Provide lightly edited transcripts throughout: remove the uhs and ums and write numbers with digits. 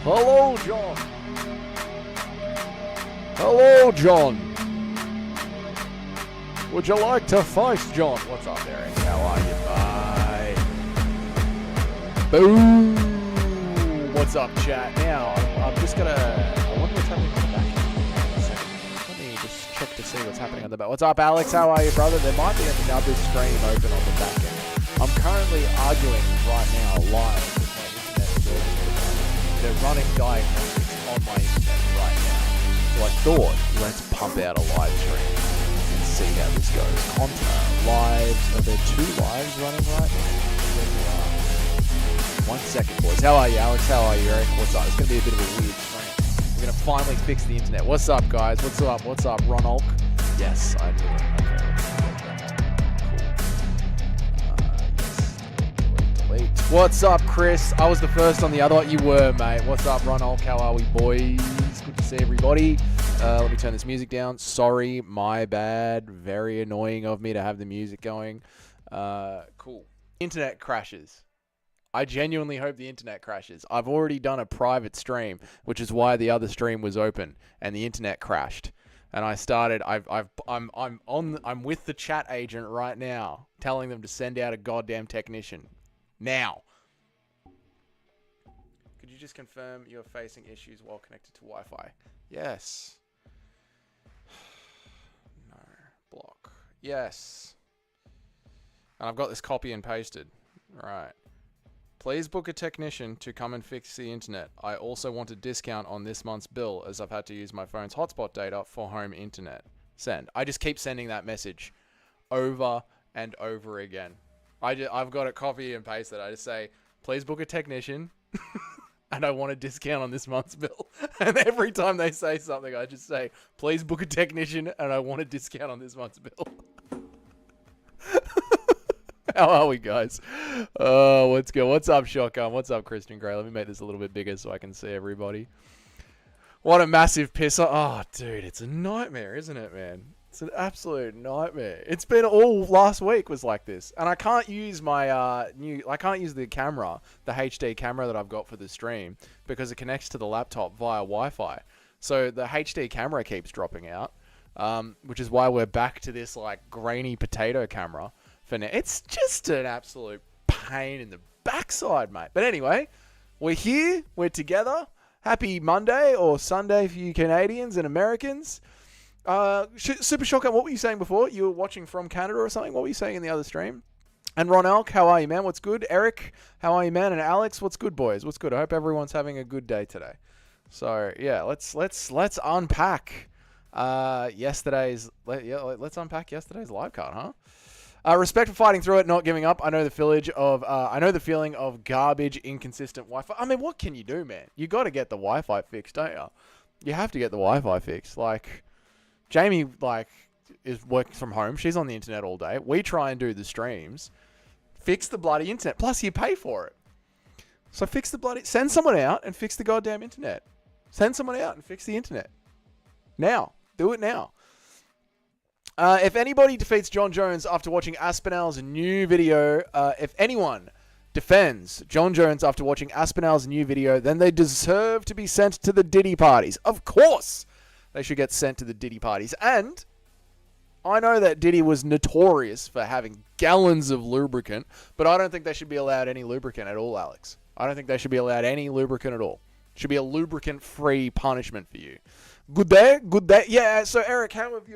Hello, John. Hello, John. Would you like to fight, John? What's up, Eric? How are you? Bye. Boom. What's up, chat? Now, I'm just gonna... I wonder what's happening on the back end. Let me just check to see what's happening on the back. What's up, Alex? How are you, brother? There might be another stream open on the back end. I'm currently arguing right now live with my internet service. They're running diagnostics on my internet right now. So I thought, let's pump out a live stream and see how this goes. Lives. Are there 2 lives running right now? 1 second, boys. How are you, Alex? How are you, Eric? What's up? It's going to be a bit of a weird stream. We're going to finally fix the internet. What's up, guys? What's up? What's up, Ron Olk? Yes, I do it. Okay, cool. What's up, Chris? I was the first on the other. You were, mate. What's up, Ron Olk? How are we, boys? Good to see everybody. Let me turn this music down. Sorry, my bad. Very annoying of me to have the music going. Cool. Internet crashes. I genuinely hope the internet crashes. I've already done a private stream, which is why the other stream was open, and the internet crashed. And I started. I'm with the chat agent right now, telling them to send out a goddamn technician. Now. Could you just confirm you're facing issues while connected to Wi-Fi? Yes. No. Block. Yes. And I've got this copy and pasted. Right. Please book a technician to come and fix the internet. I also want a discount on this month's bill as I've had to use my phone's hotspot data for home internet. Send. I just keep sending that message over and over again. I've got it copy and pasted. I just say, please book a technician and I want a discount on this month's bill. And every time they say something, I just say, please book a technician and I want a discount on this month's bill. How are we, guys? Oh, let's go. What's up, Shotgun? What's up, Christian Grey? Let me make this a little bit bigger so I can see everybody. What a massive pisser. Oh, dude, it's a nightmare, isn't it, man? It's an absolute nightmare. It's been all last week was like this. And I can't use my I can't use the camera, the HD camera that I've got for the stream, because it connects to the laptop via Wi-Fi. So the HD camera keeps dropping out, which is why we're back to this, like, grainy potato camera. For now. It's just an absolute pain in the backside, mate. But anyway, we're here. We're together. Happy Monday or Sunday for you Canadians and Americans. Super Shotgun, what were you saying before? You were watching from Canada or something? What were you saying in the other stream? And Ron Elk, how are you, man? What's good? Eric, how are you, man? And Alex, what's good, boys? What's good? I hope everyone's having a good day today. So yeah, let's unpack let's unpack yesterday's live card, huh? Respect for fighting through it, not giving up. I know the feeling of garbage, inconsistent Wi-Fi. I mean, what can you do, man? You got to get the Wi-Fi fixed, don't you? You have to get the Wi-Fi fixed. Like, Jamie, is working from home. She's on the internet all day. We try and do the streams. Fix the bloody internet. Plus, you pay for it. So send someone out and fix the goddamn internet. Send someone out and fix the internet. Now. Do it now. If anybody defeats John Jones after watching Aspinall's new video, if anyone defends John Jones after watching Aspinall's new video, then they deserve to be sent to the Diddy parties. Of course, they should get sent to the Diddy parties. And I know that Diddy was notorious for having gallons of lubricant, but I don't think they should be allowed any lubricant at all, Alex. I don't think they should be allowed any lubricant at all. It should be a lubricant-free punishment for you. Good day? Good day? Yeah, so Eric, how have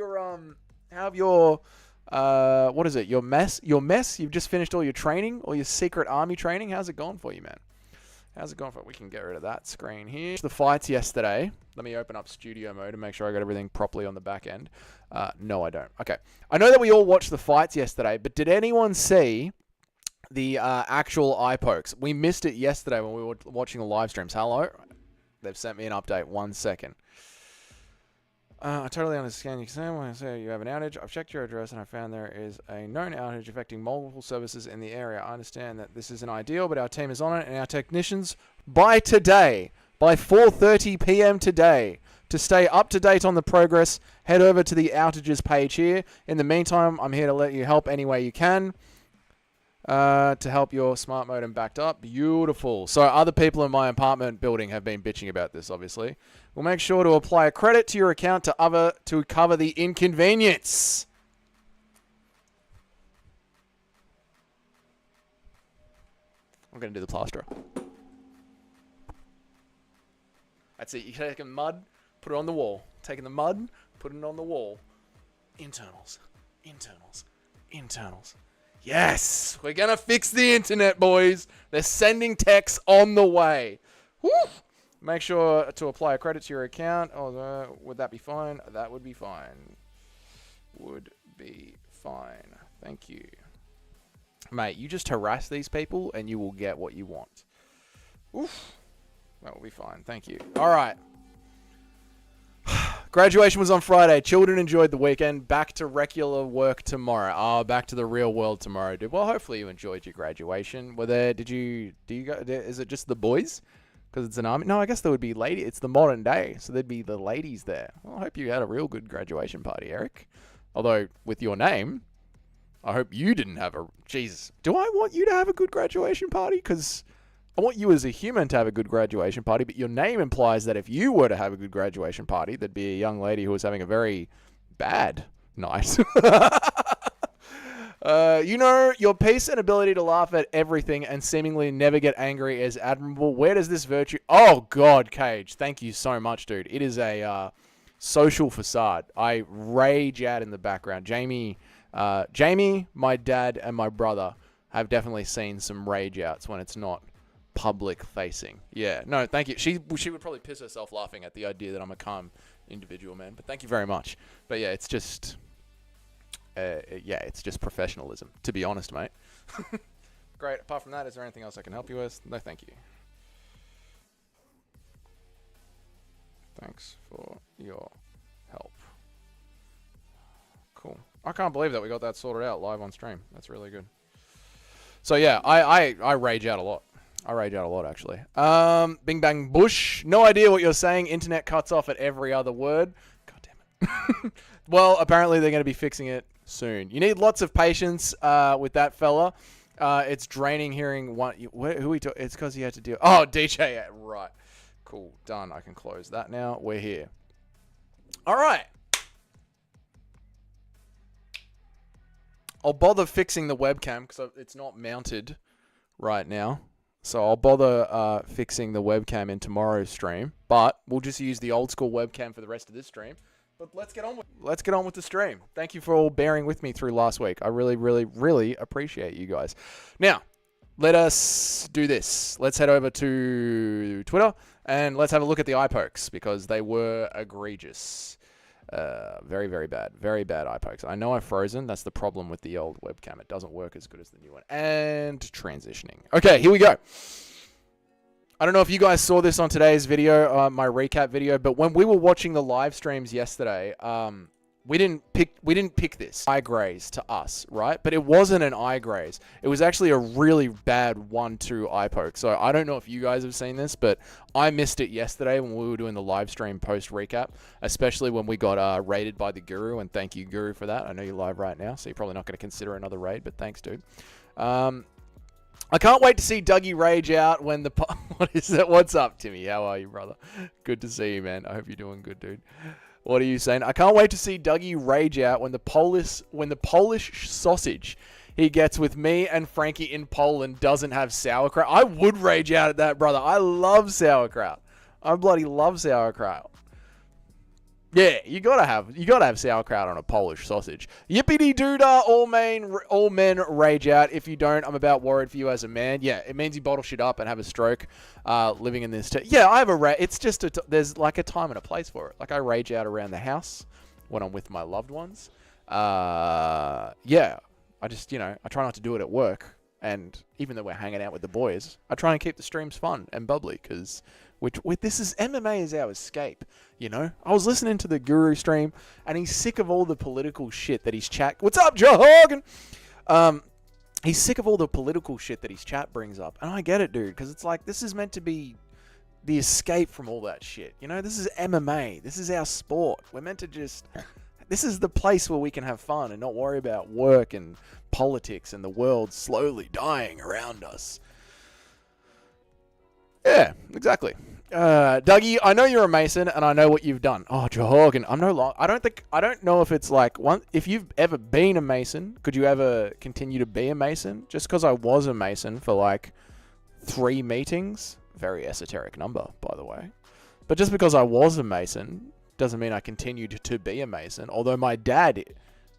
your what is it? Your mess? You've just finished all your training, all your secret army training. How's it gone for you, man? How's it gone for you? We can get rid of that screen here. The fights yesterday. Let me open up studio mode and make sure I got everything properly on the back end. No, I don't. Okay. I know that we all watched the fights yesterday, but did anyone see the actual eye pokes? We missed it yesterday when we were watching the live streams. Hello? They've sent me an update. 1 second. I totally understand. You can say you have an outage. I've checked your address and I found there is a known outage affecting multiple services in the area. I understand that this isn't ideal, but our team is on it and our technicians by 4:30 p.m. today. To stay up to date on the progress, head over to the outages page here. In the meantime, I'm here to let you help any way you can. to help your smart modem backed up. Beautiful. So other people in my apartment building have been bitching about this, obviously. We'll make sure to apply a credit to your account to cover the inconvenience. I'm going to do the plaster. That's it. You take the mud, put it on the wall. Taking the mud, put it on the wall. Internals. Internals. Internals. Yes! We're going to fix the internet, boys. They're sending texts on the way. Woo! Make sure to apply a credit to your account. Oh, would that be fine? That would be fine. Would be fine. Thank you. Mate, you just harass these people and you will get what you want. Oof. That will be fine. Thank you. All right. Graduation was on Friday. Children enjoyed the weekend. Back to regular work tomorrow. Oh, back to the real world tomorrow, dude. Well, hopefully you enjoyed your graduation. Were there, do you go, is it just the boys? Because it's an army? No, I guess there would be lady. It's the modern day, so there'd be the ladies there. Well, I hope you had a real good graduation party, Eric. Although, with your name, I hope you didn't have a... Jesus. Do I want you to have a good graduation party? Because I want you as a human to have a good graduation party, but your name implies that if you were to have a good graduation party, there'd be a young lady who was having a very bad night. You know, your peace and ability to laugh at everything and seemingly never get angry is admirable. Where does this virtue... Oh, God, Cage. Thank you so much, dude. It is a social facade. I rage out in the background. Jamie, my dad, and my brother have definitely seen some rage outs when it's not public facing. Yeah, no, thank you. She would probably piss herself laughing at the idea that I'm a calm individual, man. But thank you very much. But yeah, it's just... it's just professionalism, to be honest, mate. Great. Apart from that, is there anything else I can help you with? No, thank you. Thanks for your help. Cool. I can't believe that we got that sorted out live on stream. That's really good. So yeah, I rage out a lot. I rage out a lot, actually. Bing bang bush. No idea what you're saying. Internet cuts off at every other word. God damn it. Well, apparently they're going to be fixing it soon. You need lots of patience with that fella. It's draining hearing one. Who we talk? It's because he had to deal. Oh, DJ. Yeah, right. Cool. Done. I can close that now. We're here. All right. I'll bother fixing the webcam because it's not mounted right now. So I'll bother fixing the webcam in tomorrow's stream. But we'll just use the old school webcam for the rest of this stream. But let's get on with the stream. Thank you for all bearing with me through last week. I really, really, really appreciate you guys. Now, let us do this. Let's head over to Twitter and let's have a look at the eye pokes because they were egregious. Very, very bad. Very bad eye pokes. I know I've frozen. That's the problem with the old webcam. It doesn't work as good as the new one. And transitioning. Okay, here we go. I don't know if you guys saw this on today's video, my recap video, but when we were watching the live streams yesterday, we didn't pick this eye graze to us, right? But it wasn't an eye graze. It was actually a really bad 1-2 eye poke. So I don't know if you guys have seen this, but I missed it yesterday when we were doing the live stream post recap, especially when we got raided by the Guru. And thank you, Guru, for that. I know you're live right now, so you're probably not going to consider another raid, but thanks, dude. I can't wait to see Dougie rage out when the... What is that? What's up, Timmy? How are you, brother? Good to see you, man. I hope you're doing good, dude. What are you saying? I can't wait to see Dougie rage out when the Polish sausage he gets with me and Frankie in Poland doesn't have sauerkraut. I would rage out at that, brother. I love sauerkraut. I bloody love sauerkraut. Yeah, you gotta have sauerkraut on a Polish sausage. Yippity doodah, all men rage out. If you don't, I'm about worried for you as a man. Yeah, it means you bottle shit up and have a stroke, living in this. Yeah, I have a it's just there's like a time and a place for it. Like I rage out around the house when I'm with my loved ones. Yeah, I just I try not to do it at work. And even though we're hanging out with the boys, I try and keep the streams fun and bubbly because. This is MMA is our escape, I was listening to the Guru stream, and he's sick of all the political shit that his chat... What's up, Joe Hogan? He's sick of all the political shit that his chat brings up, and I get it, dude, because it's like, this is meant to be the escape from all that shit, This is MMA. This is our sport. We're meant to just This is the place where we can have fun and not worry about work and politics and the world slowly dying around us. Yeah, exactly. Dougie, I know you're a Mason and I know what you've done. Oh, Johorgan, I don't know if it's like if you've ever been a Mason, could you ever continue to be a Mason? Just because I was a Mason for like 3 meetings, very esoteric number, by the way. But just because I was a Mason doesn't mean I continued to be a Mason. Although my dad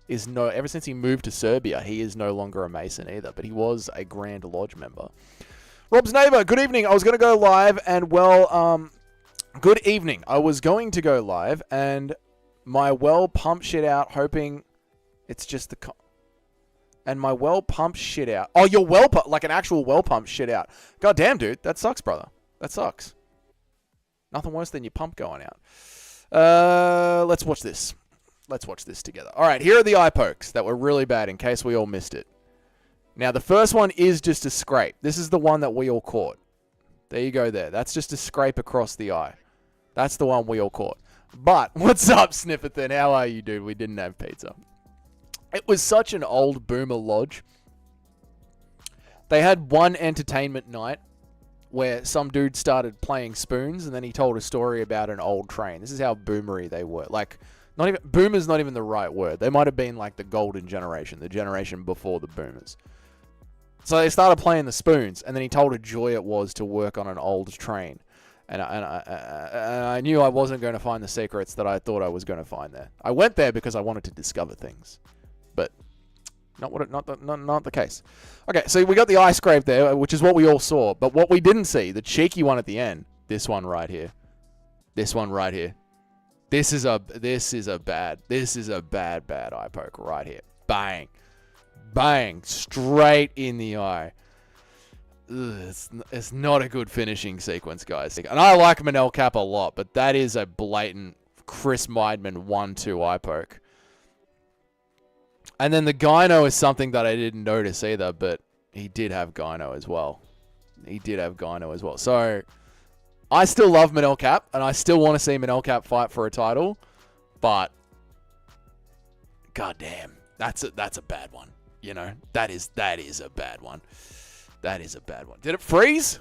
is ever since he moved to Serbia, he is no longer a Mason either, but he was a Grand Lodge member. Rob's neighbor, good evening. I was going to go live and good evening. I was going to go live and my well pumped shit out, hoping it's just and my well pumped shit out. Oh, your well pump, like an actual well pumped shit out. God damn, dude. That sucks, brother. That sucks. Nothing worse than your pump going out. Let's watch this. Let's watch this together. All right, here are the eye pokes that were really bad in case we all missed it. Now, the first one is just a scrape. This is the one that we all caught. There you go there. That's just a scrape across the eye. That's the one we all caught. But, what's up, Snifferton? How are you, dude? We didn't have pizza. It was such an old boomer lodge. They had one entertainment night where some dude started playing spoons and then he told a story about an old train. This is how boomery they were. Like, boomer's not even the right word. They might have been like the golden generation, the generation before the boomers. So they started playing the spoons, and then he told a joy it was to work on an old train. And I knew I wasn't going to find the secrets that I thought I was going to find there. I went there because I wanted to discover things, but not the case. Okay, so we got the eye scrape there, which is what we all saw. But what we didn't see, the cheeky one at the end, this one right here. This one right here. This is a bad eye poke right here. Bang. Bang. Straight in the eye. Ugh, it's not a good finishing sequence, guys. And I like Manel Cap a lot, but that is a blatant Chris Meidman 1-2 eye poke. And then the gyno is something that I didn't notice either, but he did have gyno as well. So I still love Manel Cap, and I still want to see Manel Cap fight for a title, but goddamn, that's a bad one. You know, that is a bad one. That is a bad one. Did it freeze?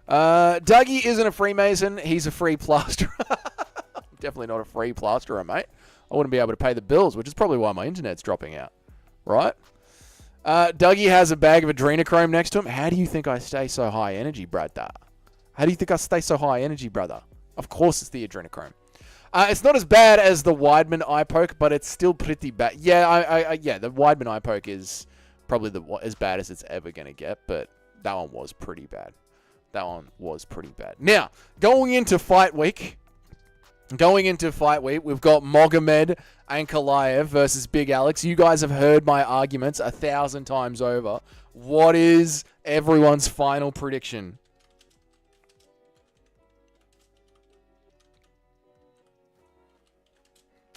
Dougie isn't a Freemason. He's a free plasterer. Definitely not a free plasterer, mate. I wouldn't be able to pay the bills, which is probably why my internet's dropping out. Right? Dougie has a bag of adrenochrome next to him. How do you think I stay so high energy, brother? Of course it's the adrenochrome. It's not as bad as the Weidman eye poke, but it's still pretty bad. Yeah, the Weidman eye poke is probably as bad as it's ever going to get, but that one was pretty bad. Now, going into fight week, we've got Mogamed Ankalaev versus Big Alex. You guys have heard my arguments 1,000 times over. What is everyone's final prediction?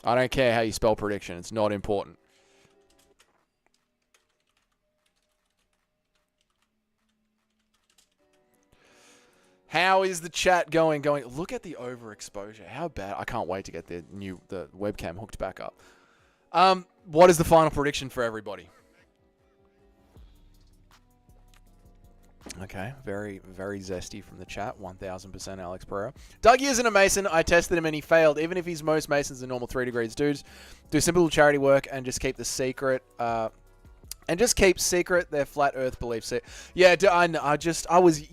I don't care how you spell prediction. It's not important. How is the chat going? Look at the overexposure. How bad. I can't wait to get the webcam hooked back up. What is the final prediction for everybody? Okay, very, very zesty from the chat. 1000% Alex Pereira. Dougie isn't a Mason. I tested him and he failed. Even if he's most Masons are normal 3 degrees dudes, do simple charity work and just keep the secret. Their flat Earth beliefs. Yeah, I was,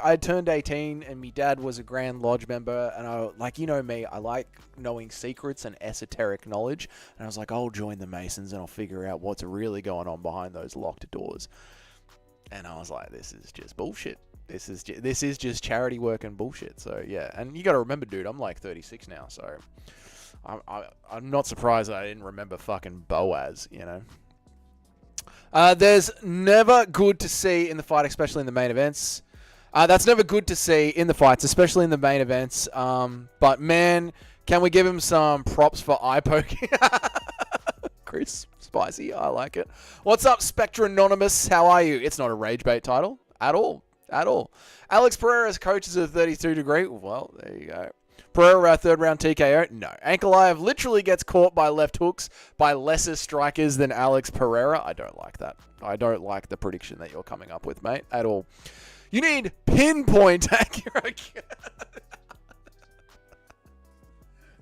I turned 18 and my dad was a Grand Lodge member, and me, I like knowing secrets and esoteric knowledge. And I was like, I'll join the Masons and I'll figure out what's really going on behind those locked doors. And I was like, this is just bullshit. This is just charity work and bullshit. So yeah, and you got to remember, dude, I'm like 36 now, so I'm not surprised that I didn't remember fucking Boaz, There's never good to see in the fight, especially in the main events. That's never good to see in the fights, especially in the main events. But man, can we give him some props for eye poking? Chris, spicy. I like it. What's up, Spectre Anonymous? How are you? It's not a rage bait title at all. Alex Pereira's coach is a 32 degree. Well, there you go. Pereira, third round TKO? No. Ankalaev literally gets caught by left hooks by lesser strikers than Alex Pereira. I don't like that. I don't like the prediction that you're coming up with, mate, at all. You need pinpoint accurate.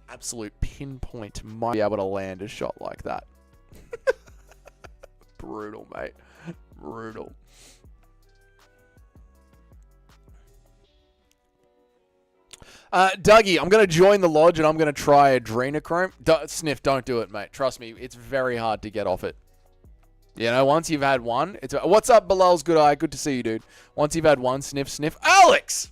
Absolute pinpoint might be able to land a shot like that. Brutal, mate. Brutal. Dougie, I'm going to join the lodge and I'm going to try adrenochrome. Sniff, don't do it, mate. Trust me, it's very hard to get off it. You know, once you've had one, it's... What's up, Bilal's good eye? Good to see you, dude. Once you've had one, sniff. Alex!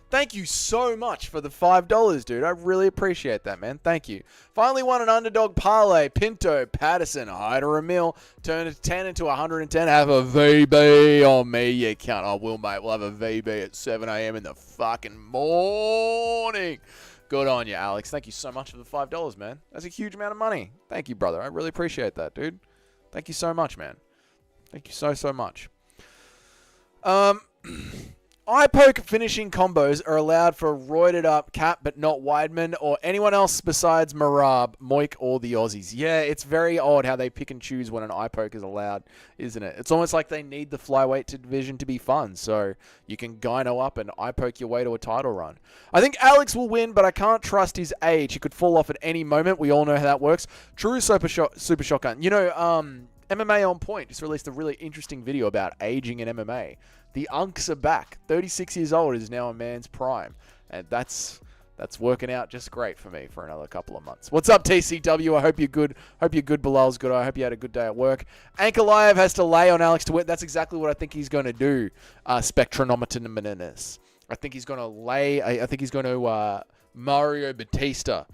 Thank you so much for the $5, dude. I really appreciate that, man. Thank you. Finally won an underdog parlay. Pinto, Patterson, Hyder, Emil. Turn a 10 into 110. Have a VB on me, you cunt. I will, mate. We'll have a VB at 7 a.m. in the fucking morning. Good on you, Alex. Thank you so much for the $5, man. That's a huge amount of money. Thank you, brother. I really appreciate that, dude. Thank you so much, man. Thank you so much. Eye poke finishing combos are allowed for roided up Cap, but not Weidman or anyone else besides Marab, Moik, or the Aussies. Yeah, it's very odd how they pick and choose when an eye poke is allowed, isn't it? It's almost like they need the flyweight division to be fun, so you can gyno up and eye poke your way to a title run. I think Alex will win, but I can't trust his age. He could fall off at any moment. We all know how that works. True Super Shotgun. You know, MMA On Point just released a really interesting video about aging in MMA. The unks are back. 36 years old is now a man's prime. And that's working out just great for me for another couple of months. What's up, TCW? I hope you're good. Hope you're good, Bilal's good. I hope you had a good day at work. Ankalaev has to lay on Alex to win. That's exactly what I think he's going to do, Spectronometer. I think he's going to lay... I think he's going to Mario Batista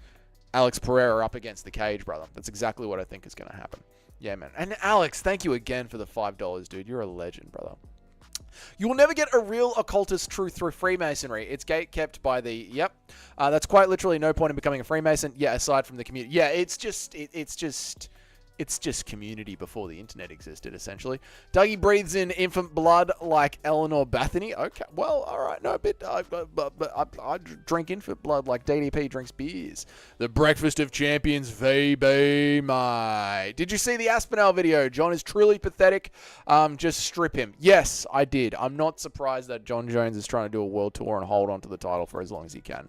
Alex Pereira up against the cage, brother. That's exactly what I think is going to happen. Yeah, man. And Alex, thank you again for the $5, dude. You're a legend, brother. You will never get a real occultist truth through Freemasonry. It's gate-kept by the... Yep. That's quite literally no point in becoming a Freemason. Yeah, aside from the community. Yeah, it's just community before the internet existed, essentially. Dougie breathes in infant blood like Eleanor Bathany. Okay, well, all right. No, but I drink infant blood like DDP drinks beers. The Breakfast of Champions, VB, mate. Did you see the Aspinall video? John is truly pathetic. Just strip him. Yes, I did. I'm not surprised that John Jones is trying to do a world tour and hold on to the title for as long as he can.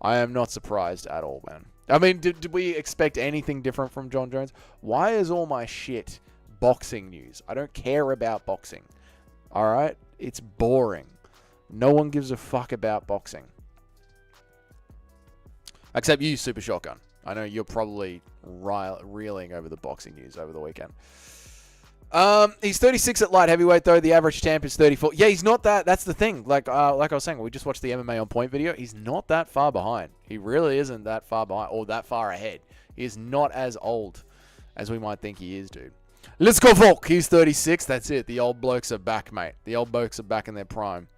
I am not surprised at all, man. I mean, did we expect anything different from John Jones? Why is all my shit boxing news? I don't care about boxing. All right? It's boring. No one gives a fuck about boxing. Except you, Super Shotgun. I know you're probably reeling over the boxing news over the weekend. He's 36 at light heavyweight, though. The average champ is 34. Yeah, he's not that. That's the thing. Like I was saying, we just watched the MMA On Point video. He's not that far behind. He really isn't that far behind or that far ahead. He is not as old as we might think he is, dude. Let's go, Volk. He's 36. That's it. The old blokes are back, mate. The old blokes are back in their prime.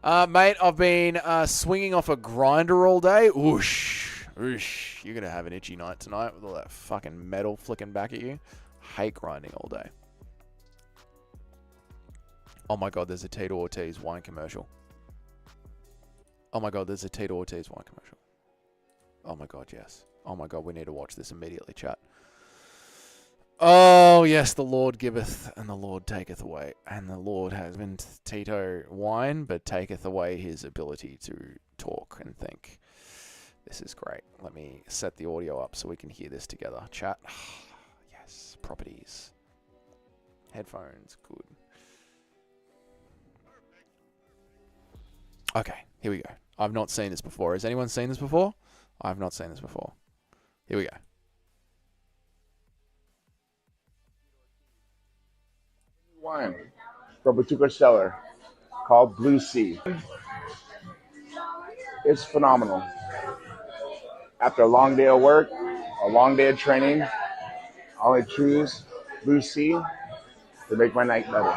Mate, I've been swinging off a grinder all day. Oosh. Oosh. You're going to have an itchy night tonight with all that fucking metal flicking back at you. Hate grinding all day. Oh my god, there's a Tito Ortiz wine commercial. Oh my god, there's a Tito Ortiz wine commercial. Oh my god, yes. Oh my god, we need to watch this immediately, chat. Oh yes, the Lord giveth and the Lord taketh away. And the Lord has been Tito wine, but taketh away his ability to talk and think. This is great. Let me set the audio up so we can hear this together. Chat. Properties. Headphones. Good. Okay, here we go. I've not seen this before. Has anyone seen this before? I've not seen this before. Here we go. Wine from a Batuka Cellar called Blue Sea. It's phenomenal. After a long day of work, a long day of training, I only choose Blue Sea to make my night better.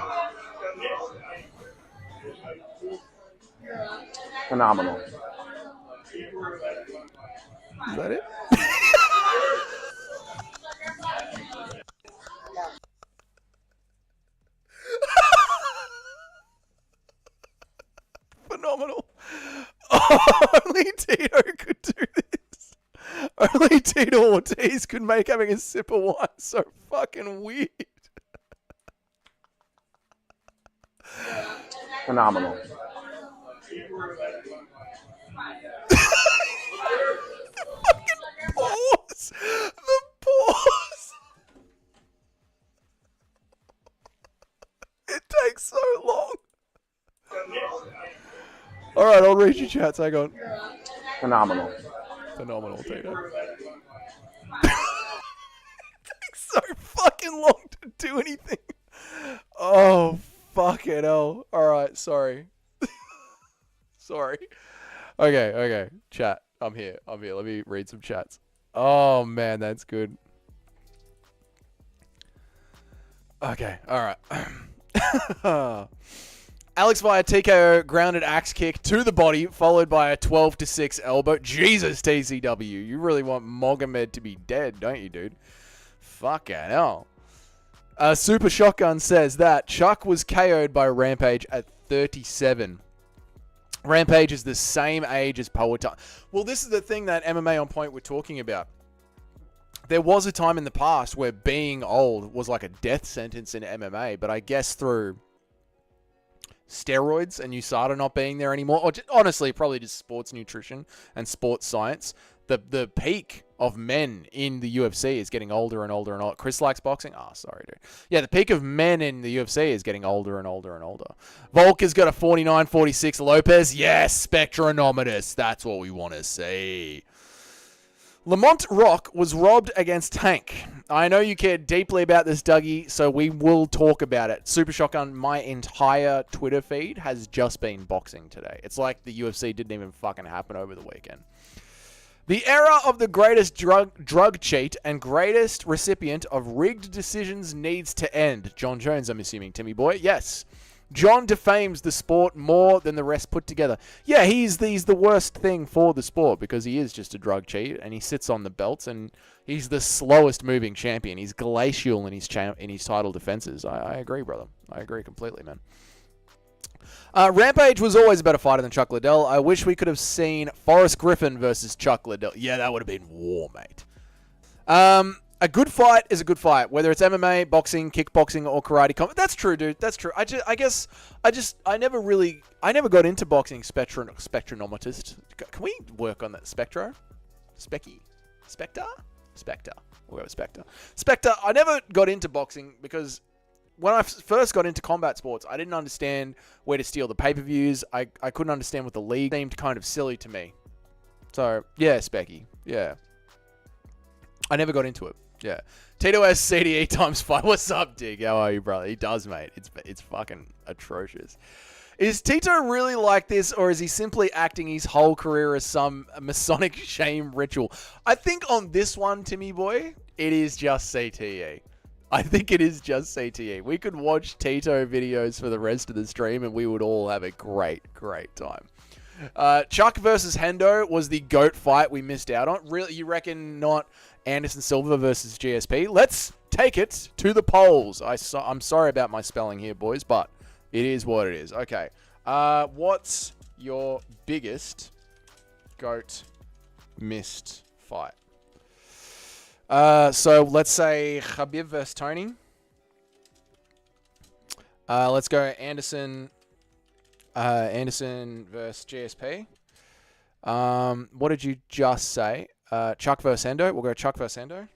Phenomenal. Is that it? Phenomenal. Only Tito could do this. Only Tito Ortiz could make having a sip of wine so fucking weird. Phenomenal. Pause. The pause. It takes so long. All right, I'll read your chats. Hang on. Phenomenal. Phenomenal, Tito. It takes so fucking long to do anything. Oh, fucking hell. All right, sorry. Sorry. Okay. Chat. I'm here. Let me read some chats. Oh, man, that's good. Okay, all right. Alex via TKO grounded axe kick to the body, followed by a 12-6 elbow. Jesus, TCW. You really want Mogamed to be dead, don't you, dude? Fucking hell. Super Shotgun says that Chuck was KO'd by Rampage at 37. Rampage is the same age as Poetan. Well, this is the thing that MMA On Point were talking about. There was a time in the past where being old was like a death sentence in MMA, but I guess through steroids and USADA not being there anymore, or just, honestly, probably just sports nutrition and sports science, the peak of men in the UFC is getting older and older and older. Chris likes boxing? Oh, sorry, dude. Yeah, the peak of men in the UFC is getting older and older and older. Volk has got a 49-46 Lopez. Yes, Spectronometus. That's what we want to see. Lamont Rock was robbed against Tank. I know you care deeply about this, Dougie, so we will talk about it. Super Shotgun, my entire Twitter feed has just been boxing today. It's like the UFC didn't even fucking happen over the weekend. The era of the greatest drug cheat and greatest recipient of rigged decisions needs to end. John Jones, I'm assuming, Timmy boy. Yes. John defames the sport more than the rest put together. Yeah, he's the worst thing for the sport because he is just a drug cheat and he sits on the belts and he's the slowest moving champion. He's glacial in his title defenses. I agree, brother. I agree completely, man. Rampage was always a better fighter than Chuck Liddell. I wish we could have seen Forrest Griffin versus Chuck Liddell. Yeah, that would have been war, mate. A good fight is a good fight, whether it's MMA, boxing, kickboxing, or karate combat. That's true, dude. That's true. I never got into boxing spectronometist. Can we work on that? Spectre? Spectre? We'll go with Spectre. Spectre, I never got into boxing because when I first got into combat sports, I didn't understand where to steal the pay-per-views. I couldn't understand what the league seemed kind of silly to me. So, yeah, Specky. Yeah. I never got into it. Yeah. Tito S CDE times 5. What's up, Dig? How are you, brother? He does, mate. It's fucking atrocious. Is Tito really like this, or is he simply acting his whole career as some Masonic shame ritual? I think on this one, Timmy boy, it is just CTE. I think it is just CTE. We could watch Tito videos for the rest of the stream and we would all have a great, great time. Chuck versus Hendo was the GOAT fight we missed out on. Really, you reckon not Anderson Silva versus GSP? Let's take it to the polls. I'm sorry about my spelling here, boys, but it is what it is. Okay. What's your biggest GOAT missed fight? So let's say Khabib versus Tony. Let's go Anderson versus GSP. What did you just say? Chuck versus Hendo. We'll go Chuck versus Hendo.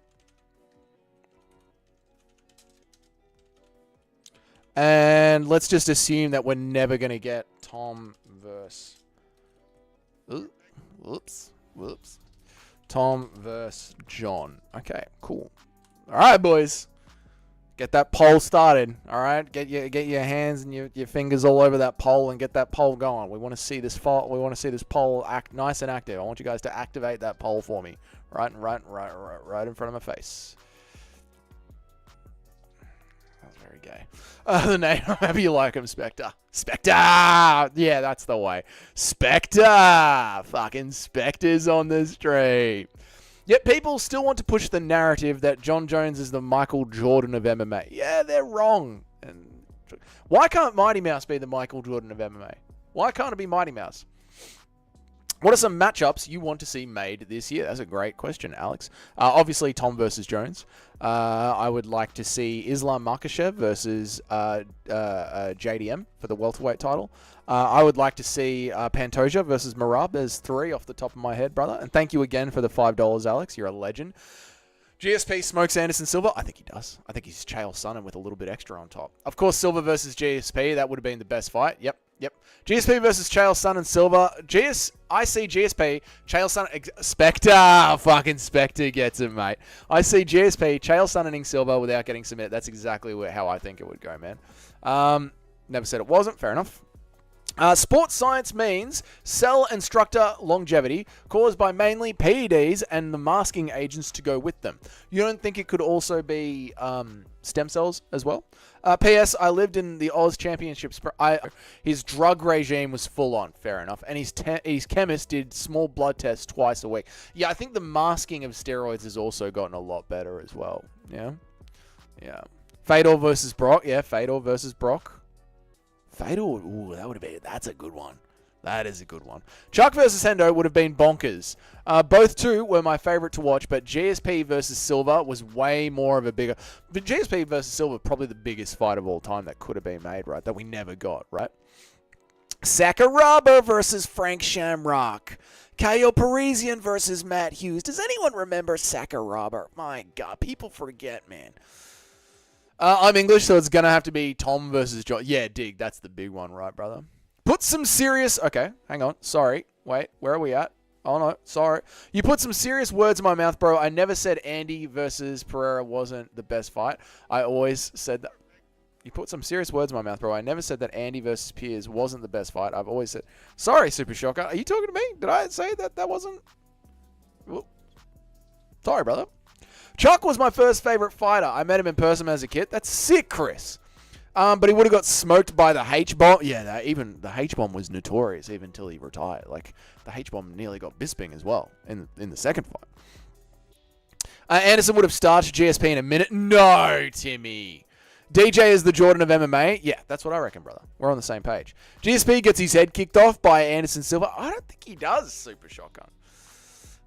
And let's just assume that we're never going to get Tom versus... Whoops. Tom versus John. Okay, cool. All right, boys. Get that poll started. All right, get your hands and your fingers all over that poll and get that poll going. We want to see this poll act nice and active. I want you guys to activate that poll for me, right in front of my face. That's very gay. The name, however you like him, Spectre. Spectre! Yeah, that's the way. Spectre! Fucking Spectre's on the street. Yet people still want to push the narrative that John Jones is the Michael Jordan of MMA. Yeah, they're wrong. And why can't Mighty Mouse be the Michael Jordan of MMA? Why can't it be Mighty Mouse? What are some matchups you want to see made this year? That's a great question, Alex. Obviously, Tom versus Jones. I would like to see Islam Makhachev versus JDM for the welterweight title. I would like to see Pantoja versus Marab. There's 3 off the top of my head, brother. And thank you again for the $5, Alex. You're a legend. GSP smokes Anderson Silva. I think he does. I think he's Chael Sonnen with a little bit extra on top. Of course, Silva versus GSP. That would have been the best fight. Yep. GSP versus Chael Sonnen Silva. I see GSP, Chael Sonnen... Spectre! Fucking Spectre gets it, mate. I see GSP, Chael Sonnen Silva without getting submitted. That's exactly how I think it would go, man. Never said it wasn't. Fair enough. Sports science means cell and structure longevity caused by mainly PEDs and the masking agents to go with them. You don't think it could also be stem cells as well? P.S. I lived in the Oz Championships. His drug regime was full on. Fair enough. And his chemist did small blood tests twice a week. Yeah, I think the masking of steroids has also gotten a lot better as well. Yeah. Fedor versus Brock. Yeah, Fedor versus Brock. Fedor, ooh, that's a good one. That is a good one. Chuck versus Hendo would have been bonkers. Both two were my favorite to watch, but GSP versus Silva was way more of a bigger... But GSP versus Silva, probably the biggest fight of all time that could have been made, right? That we never got, right? Sakuraba versus Frank Shamrock. Kyle Parisian versus Matt Hughes. Does anyone remember Sakuraba? My God, people forget, man. I'm English, so it's going to have to be Tom versus John. Yeah, dig. That's the big one, right, brother? Put some serious... Okay, hang on. Sorry. Wait, where are we at? Oh, no. Sorry. You put some serious words in my mouth, bro. I never said Andy versus Pereira wasn't the best fight. I always said that... You put some serious words in my mouth, bro. I never said that Andy versus Piers wasn't the best fight. I've always said... Sorry, Super Shocker. Are you talking to me? Did I say that wasn't... Well, sorry, brother. Chuck was my first favorite fighter. I met him in person as a kid. That's sick, Chris. But he would have got smoked by the H-bomb. Yeah, even the H-bomb was notorious even until he retired. Like, the H-bomb nearly got Bisping as well in the second fight. Anderson would have started GSP in a minute. No, Timmy. DJ is the Jordan of MMA. Yeah, that's what I reckon, brother. We're on the same page. GSP gets his head kicked off by Anderson Silva. I don't think he does, Super Shotgun.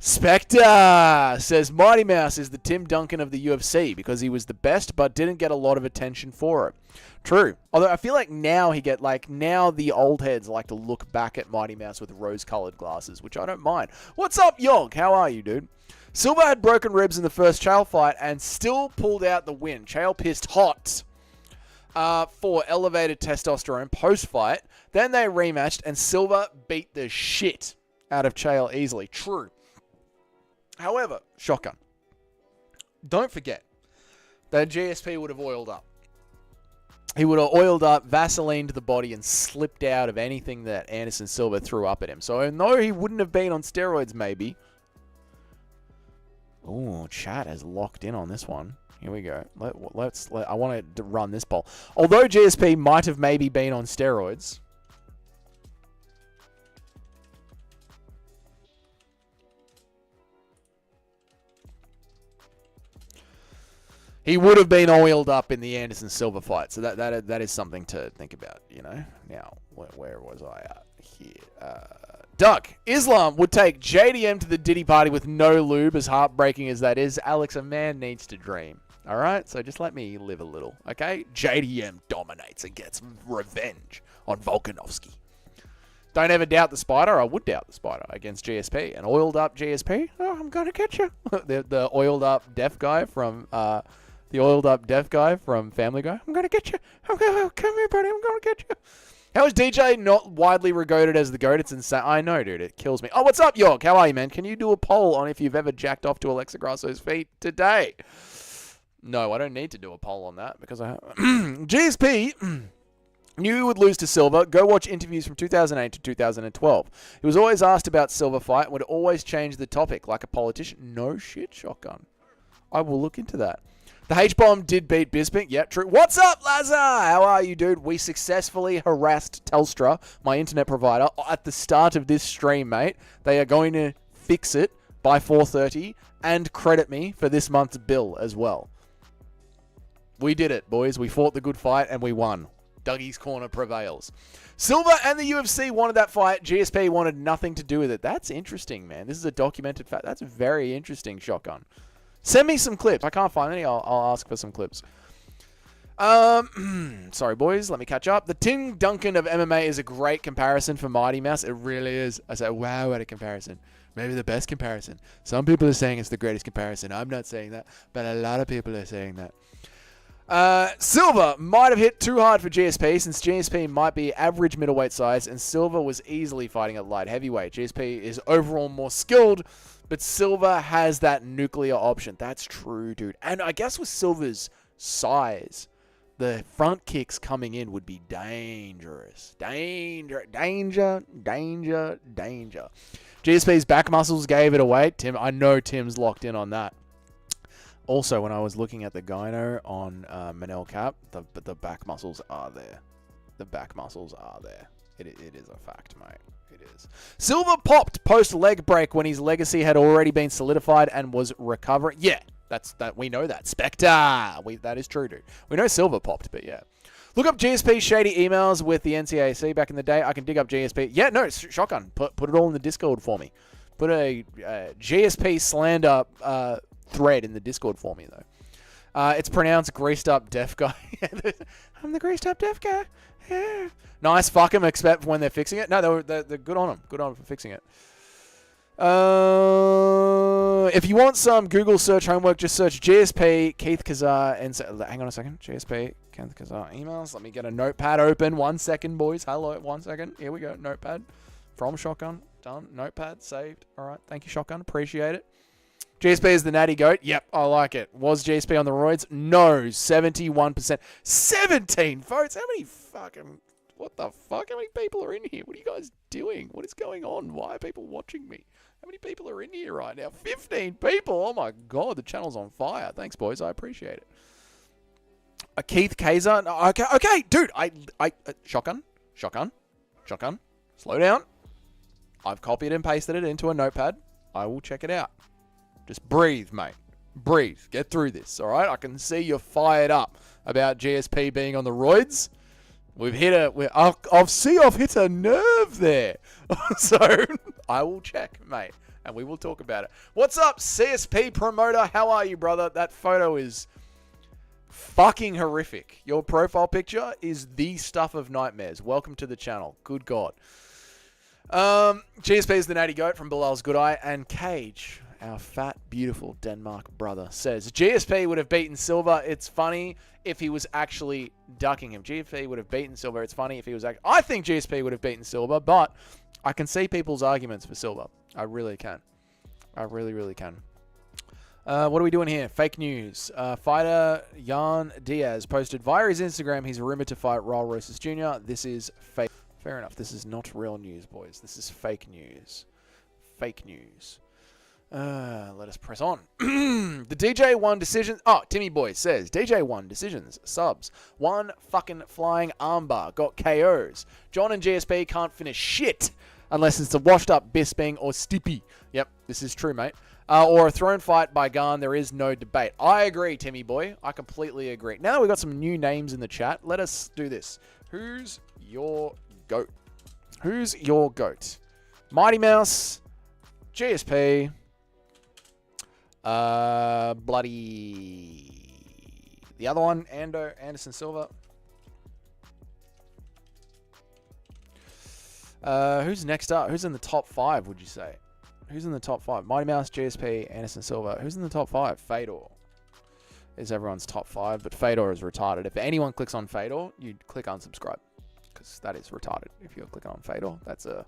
Spectre says Mighty Mouse is the Tim Duncan of the UFC because he was the best but didn't get a lot of attention for it. True. Although I feel like now now the old heads like to look back at Mighty Mouse with rose-colored glasses, which I don't mind. What's up, Yog? How are you, dude? Silva had broken ribs in the first Chael fight and still pulled out the win. Chael pissed hot for elevated testosterone post-fight. Then they rematched and Silva beat the shit out of Chael easily. True. However, shotgun. Don't forget that GSP would have oiled up. He would have oiled up, Vaselined the body, and slipped out of anything that Anderson Silva threw up at him. So, no, he wouldn't have been on steroids, maybe. Ooh, chat has locked in on this one. Here we go. I want to run this poll. Although GSP might have maybe been on steroids... He would have been oiled up in the Anderson Silva fight, so that is something to think about, you know. Now, where was I at here? Doug, Islam would take JDM to the Diddy party with no lube, as heartbreaking as that is. Alex, a man needs to dream. All right, so just let me live a little, okay? JDM dominates and gets revenge on Volkanovski. Don't ever doubt the Spider. I would doubt the Spider against GSP. An oiled up GSP. Oh, I'm gonna catch you. the oiled up deaf guy from. The oiled up deaf guy from Family Guy. I'm going to get you. Come here, buddy. I'm going to get you. How is DJ not widely regarded as the GOAT? It's insane. I know, dude. It kills me. Oh, what's up, York? How are you, man? Can you do a poll on if you've ever jacked off to Alexa Grasso's feet today? No, I don't need to do a poll on that because I have... GSP knew he would lose to Silva. Go watch interviews from 2008 to 2012. He was always asked about Silva fight and would always change the topic like a politician. No shit, shotgun. I will look into that. The H-bomb did beat Bisping. Yeah, true. What's up, Lazar? How are you, dude? We successfully harassed Telstra, my internet provider, at the start of this stream, mate. They are going to fix it by 4:30 and credit me for this month's bill as well. We did it, boys. We fought the good fight and we won. Dougie's Corner prevails. Silva and the UFC wanted that fight. GSP wanted nothing to do with it. That's interesting, man. This is a documented fact. That's very interesting, Shotgun. Send me some clips. I can't find any. I'll ask for some clips. Sorry, boys. Let me catch up. The Tim Duncan of MMA is a great comparison for Mighty Mouse. It really is. I say, wow, what a comparison. Maybe the best comparison. Some people are saying it's the greatest comparison. I'm not saying that, but a lot of people are saying that. Silva might have hit too hard for GSP since GSP might be average middleweight size and Silva was easily fighting at light heavyweight. GSP is overall more skilled, but Silva has that nuclear option. That's true, dude. And I guess with Silva's size, the front kicks coming in would be dangerous. Danger. GSP's back muscles gave it away. I know Tim's locked in on that. Also, when I was looking at the gyno on Manel Cap, the back muscles are there. The back muscles are there. It is a fact, mate. It is. Silva popped post-leg break when his legacy had already been solidified and was recovering. Yeah, we know that. Spectre. That is true, dude. We know Silva popped, but yeah. Look up GSP's shady emails with the NCAC back in the day. I can dig up GSP. Yeah, no, Shotgun. Put it all in the Discord for me. Put a GSP slander thread in the Discord for me, though. It's pronounced greased up deaf guy. I'm the greased up deaf guy. Yeah. Nice, fuck them, except when they're fixing it. No, they're good on them. Good on them for fixing it. If you want some Google search homework, just search GSP, Keith Kazar, and hang on a second. GSP, Keith Kazar emails. Let me get a notepad open. 1 second, boys. Hello, 1 second. Here we go. Notepad from Shotgun. Done. Notepad saved. All right. Thank you, Shotgun. Appreciate it. GSP is the natty goat. Yep, I like it. Was GSP on the roids? No, 71%. 17 votes. How many fucking... What the fuck? How many people are in here? What are you guys doing? What is going on? Why are people watching me? How many people are in here right now? 15 people. Oh my God, the channel's on fire. Thanks, boys. I appreciate it. Keith Kazar. No, okay, dude. Shotgun. Slow down. I've copied and pasted it into a notepad. I will check it out. Just breathe, mate. Breathe. Get through this, all right? I can see you're fired up about GSP being on the roids. We've hit I've hit a nerve there. So I will check, mate, and we will talk about it. What's up, CSP promoter? How are you, brother? That photo is fucking horrific. Your profile picture is the stuff of nightmares. Welcome to the channel. Good God. GSP is the natty goat from Bilal's Good Eye, and Cage, our fat, beautiful Denmark brother, says GSP would have beaten Silva. It's funny if he was actually ducking him. GSP would have beaten Silva. It's funny if he was actually... I think GSP would have beaten Silva, but I can see people's arguments for Silva. I really can. I really, really can. What are we doing here? Fake news. Fighter Jan Diaz posted via his Instagram he's rumored to fight Raul Rosas Jr. This is fake. Fair enough. This is not real news, boys. This is fake news. Fake news. Let us press on. The DJ1 decision. Oh, Timmy Boy says DJ1 decisions, subs, one fucking flying armbar, got KOs. John and GSP can't finish shit unless it's a washed up Bisping or Stippy. Yep, this is true, mate. Or a thrown fight by Garn. There is no debate. I agree, Timmy Boy. I completely agree. Now that we've got some new names in the chat, let us do this. Who's your goat? Who's your goat? Mighty Mouse, GSP. Bloody... The other one, Anderson Silva. Who's next up? Who's in the top 5, would you say? Who's in the top 5? Mighty Mouse, GSP, Anderson Silva. Who's in the top 5? Fedor is everyone's top 5, but Fedor is retarded. If anyone clicks on Fedor, you'd click unsubscribe, because that is retarded. If you're clicking on Fedor, that's a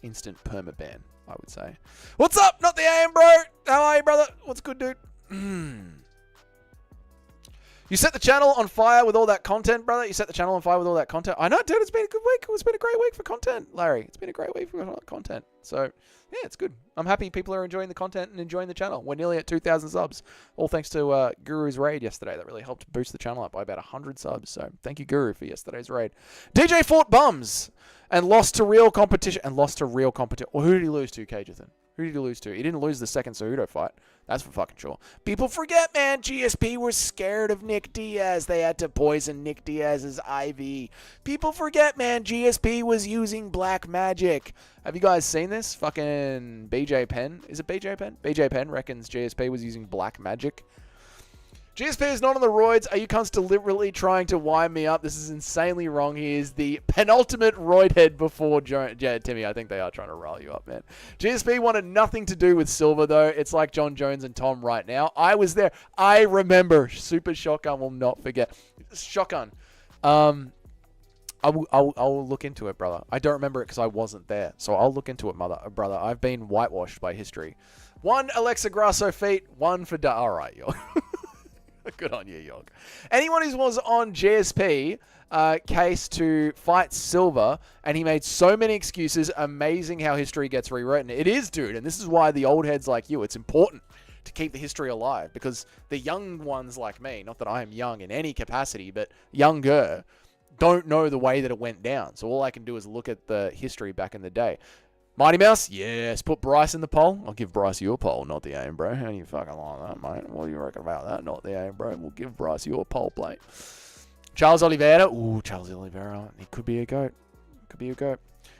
instant permaban, I would say. What's up? Not the AM, bro. How are you, brother? What's good, dude? You set the channel on fire with all that content, brother. You set the channel on fire with all that content. I know, dude. It's been a good week. It's been a great week for content, Larry. It's been a great week for content. So, yeah, it's good. I'm happy people are enjoying the content and enjoying the channel. We're nearly at 2,000 subs. All thanks to Guru's raid yesterday. That really helped boost the channel up by about 100 subs. So, thank you, Guru, for yesterday's raid. DJ fought bums and lost to real competition. Well, who did he lose to, Cajethan? Who did he lose to? He didn't lose the second Cejudo fight. That's for fucking sure. People forget, man, GSP was scared of Nick Diaz. They had to poison Nick Diaz's IV. People forget, man, GSP was using black magic. Have you guys seen this? Fucking BJ Penn. Is it BJ Penn? BJ Penn reckons GSP was using black magic. GSP is not on the roids. Are you cunts deliberately trying to wind me up? This is insanely wrong. He is the penultimate roid head before Timmy, I think they are trying to rile you up, man. GSP wanted nothing to do with Silva, though. It's like John Jones and Tom right now. I was there. I remember. Super Shotgun will not forget. Shotgun. I'll look into it, brother. I don't remember it because I wasn't there. So I'll look into it, brother. I've been whitewashed by history. 1 Alexa Grasso feet, 1 for... All right, yo. Good on you, Yog. Anyone who was on GSP case to fight Silva, and he made so many excuses. Amazing how history gets rewritten. It is, dude, and this is why the old heads like you, it's important to keep the history alive, because the young ones like me, not that I am young in any capacity, but younger, don't know the way that it went down. So all I can do is look at the history back in the day. Mighty Mouse, yes. Put Bryce in the poll. I'll give Bryce your poll, not the aim, bro. How do you fucking like that, mate? What do you reckon about that? Not the aim, bro. We'll give Bryce your poll plate. Charles Oliveira. Ooh, Charles Oliveira. He could be a GOAT. Could be a GOAT.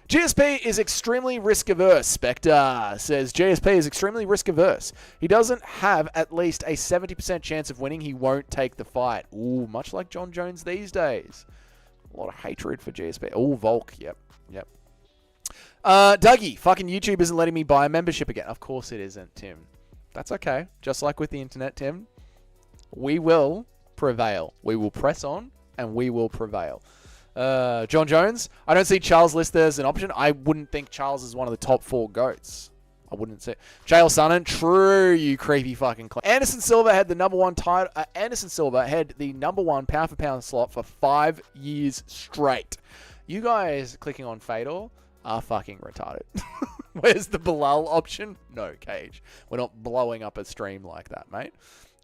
GSP is extremely risk-averse. Spectre says GSP is extremely risk-averse. He doesn't have at least a 70% chance of winning. He won't take the fight. Ooh, much like John Jones these days. A lot of hatred for GSP. Ooh, Volk. Yep. Dougie, fucking YouTube isn't letting me buy a membership again. Of course it isn't, Tim. That's okay. Just like with the internet, Tim. We will prevail. We will press on, and we will prevail. John Jones, I don't see Charles listed as an option. I wouldn't think Charles is one of the top 4 GOATs. I wouldn't say. Chael Sonnen, true, you creepy fucking clown. Anderson Silva had the number 1 title. Anderson Silva had the number 1 pound for pound slot for 5 years straight. You guys clicking on Fedor are fucking retarded. Where's the Bilal option? No, Cage. We're not blowing up a stream like that, mate.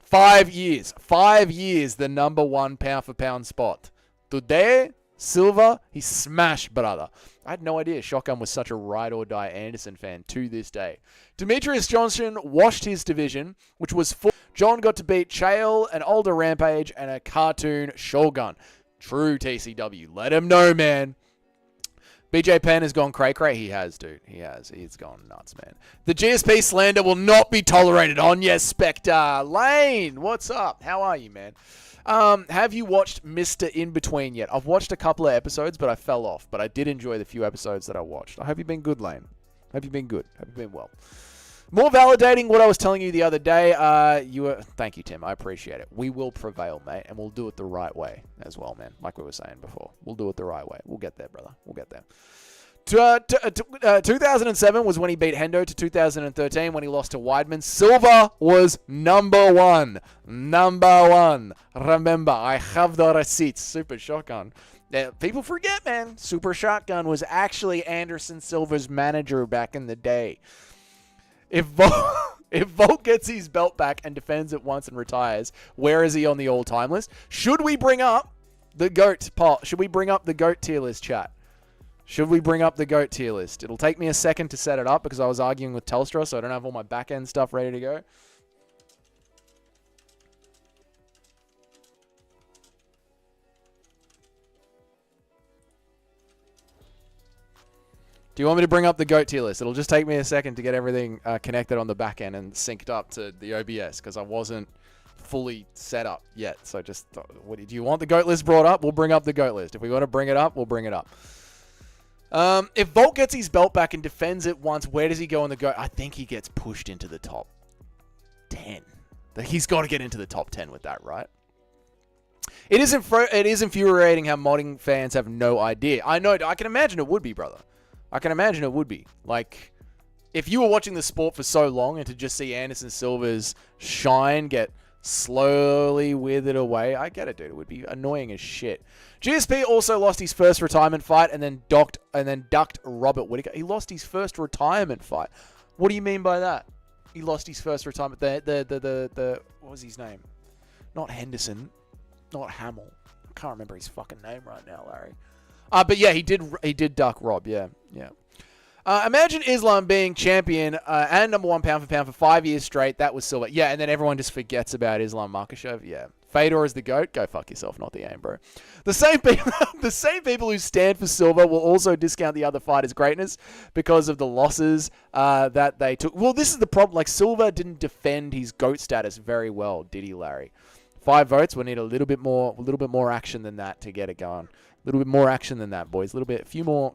5 years. 5 years, the number 1 pound for pound spot. Today, Silva, he smashed, brother. I had no idea Shotgun was such a ride-or-die Anderson fan to this day. Demetrius Johnson washed his division, which was full. John got to beat Chael, an older Rampage, and a cartoon Shogun. True, TCW. Let him know, man. BJ Penn has gone cray-cray. He has, dude. He has. He's gone nuts, man. The GSP slander will not be tolerated on. Yes, Spectre. Lane, what's up? How are you, man? Have you watched Mr. In-Between yet? I've watched a couple of episodes, but I fell off. But I did enjoy the few episodes that I watched. I hope you've been good, Lane. Hope you've been good. Hope you've been well. More validating what I was telling you the other day. Thank you, Tim. I appreciate it. We will prevail, mate, and we'll do it the right way as well, man. Like we were saying before. We'll do it the right way. We'll get there, brother. We'll get there. 2007 was when he beat Hendo. To 2013 when he lost to Weidman. Silva was number 1. Number 1. Remember, I have the receipts. Super Shotgun. People forget, man. Super Shotgun was actually Anderson Silva's manager back in the day. If Volk gets his belt back and defends it once and retires, where is he on the all-time list? Should we bring up the GOAT pot? Should we bring up the GOAT tier list, chat? Should we bring up the GOAT tier list? It'll take me a second to set it up because I was arguing with Telstra, so I don't have all my back-end stuff ready to go. Do you want me to bring up the GOAT tier list? It'll just take me a second to get everything connected on the back end and synced up to the OBS because I wasn't fully set up yet. So just, do you want the GOAT list brought up? We'll bring up the GOAT list. If we want to bring it up, we'll bring it up. If Volk gets his belt back and defends it once, where does he go on the GOAT? I think he gets pushed into the top 10. He's got to get into the top 10 with that, right? It is infuriating how modding fans have no idea. I know. I can imagine it would be, brother. I can imagine it would be. Like, if you were watching the sport for so long and to just see Anderson Silva's shine get slowly withered away, I get it, dude. It would be annoying as shit. GSP also lost his first retirement fight and then ducked Robert Whittaker. He lost his first retirement fight. What do you mean by that? He lost his first retirement. What was his name? Not Henderson. Not Hamill. I can't remember his fucking name right now, Larry. But yeah, he did duck Rob. Yeah. Imagine Islam being champion and number one pound for pound for 5 years straight. That was Silva. Yeah, and then everyone just forgets about Islam Makhachev. Yeah. Fedor is the GOAT. Go fuck yourself, not the aim, bro. The same people, the same people who stand for Silva will also discount the other fighters' greatness because of the losses that they took. Well, this is the problem. Like, Silva didn't defend his GOAT status very well, did he, Larry? 5 votes. We need a little bit more action than that to get it going. A little bit more action than that, boys. A little bit, a few more.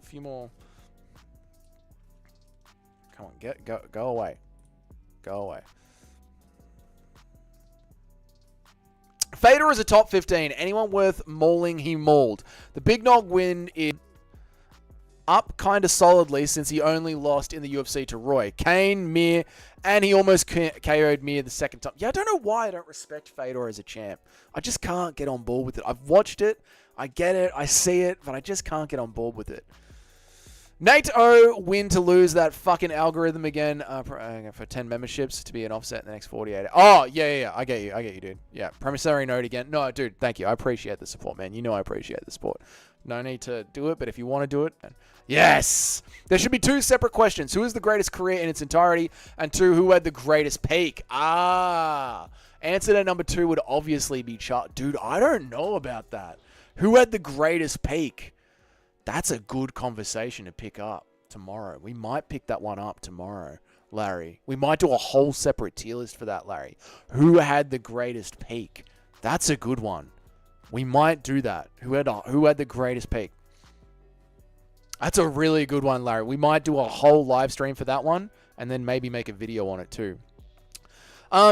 Come on, go away. Go away. Fedor is a top 15. Anyone worth mauling, he mauled. The Big Nog win is up kind of solidly since he only lost in the UFC to Roy. Kane, Mir, and he almost KO'd Mir the second time. Yeah, I don't know why I don't respect Fedor as a champ. I just can't get on board with it. I've watched it. I get it. I see it. But I just can't get on board with it. Nate O, win to lose that fucking algorithm again for 10 memberships to be an offset in the next 48 hours. Oh, yeah. I get you, dude. Yeah, promissory note again. No, dude, thank you. I appreciate the support, man. You know I appreciate the support. No need to do it, but if you want to do it, yes! There should be 2 separate questions. Who is the greatest career in its entirety? And 2, who had the greatest peak? Answer to number 2 would obviously be Dude, I don't know about that. Who had the greatest peak? That's a good conversation to pick up tomorrow. We might pick that one up tomorrow, Larry. We might do a whole separate tier list for that, Larry. Who had the greatest peak? That's a good one. We might do that. Who had the greatest peak? That's a really good one, Larry. We might do a whole live stream for that one and then maybe make a video on it too.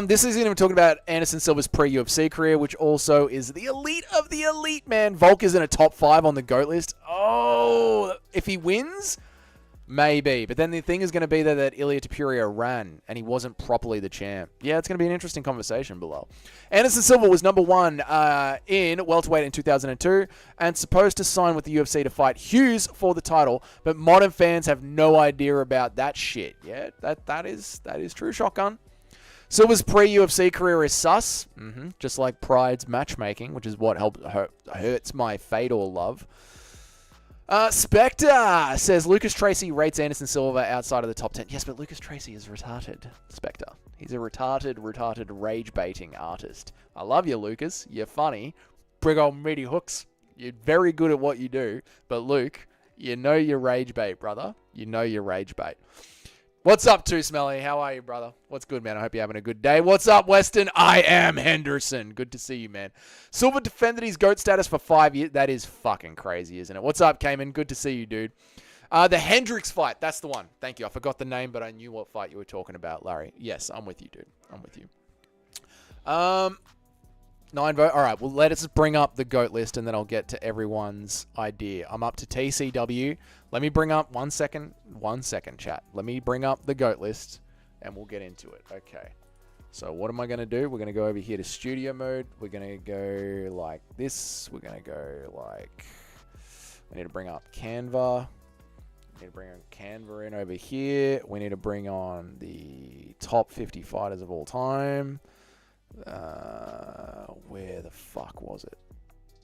This isn't even talking about Anderson Silva's pre-UFC career, which also is the elite of the elite, man. Volk is in a top 5 on the GOAT list. Oh, if he wins, maybe. But then the thing is going to be that Ilia Topuria ran, and he wasn't properly the champ. Yeah, it's going to be an interesting conversation below. Anderson Silva was number 1 in welterweight in 2002, and supposed to sign with the UFC to fight Hughes for the title, but modern fans have no idea about that shit. Yeah, that is true, Shotgun. Silva's pre-UFC career is sus, just like Pride's matchmaking, which is what hurts my Fedor love. Spectre says Lucas Tracy rates Anderson Silva outside of the top 10. Yes, but Lucas Tracy is retarded, Spectre. He's a retarded rage-baiting artist. I love you, Lucas. You're funny. Big old meaty hooks. You're very good at what you do. But Luke, you know you're rage bait, brother. You know you're rage bait. What's up, Too Smelly? How are you, brother? What's good, man? I hope you're having a good day. What's up, Weston? I am Henderson. Good to see you, man. Silva defended his GOAT status for 5 years. That is fucking crazy, isn't it? What's up, Cayman? Good to see you, dude. The Hendricks fight. That's the one. Thank you. I forgot the name, but I knew what fight you were talking about, Larry. Yes, I'm with you, dude. I'm with you. 9 vote. All right, well, let us bring up the GOAT list, and then I'll get to everyone's idea. I'm up to TCW. Let me bring up 1 second. 1 second, chat. Let me bring up the GOAT list, and we'll get into it. Okay. So what am I going to do? We're going to go over here to studio mode. We're going to go like this. We're going to go like... We need to bring up Canva. We need to bring on Canva in over here. We need to bring on the top 50 fighters of all time. Where the fuck was it?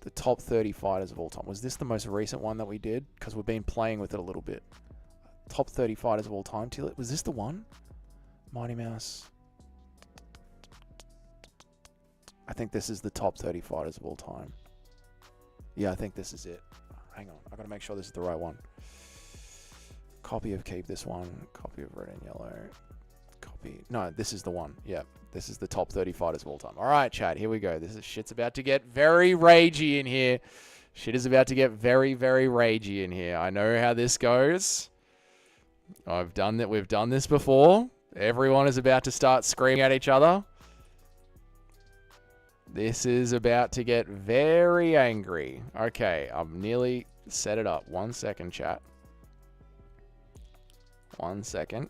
The top 30 fighters of all time. Was this the most recent one that we did? Because we've been playing with it a little bit. Top 30 fighters of all time. Was this the one? Mighty Mouse. I think this is the top 30 fighters of all time. Yeah, I think this is it. Hang on. I gotta make sure this is the right one. Copy of keep this one. Copy of red and yellow. Copy. No, this is the one. Yeah. This is the top 30 fighters of all time. All right, chat. Here we go. Shit's about to get very ragey in here. Shit is about to get very, very ragey in here. I know how this goes. We've done this before. Everyone is about to start screaming at each other. This is about to get very angry. Okay, I've nearly set it up. 1 second, chat. 1 second.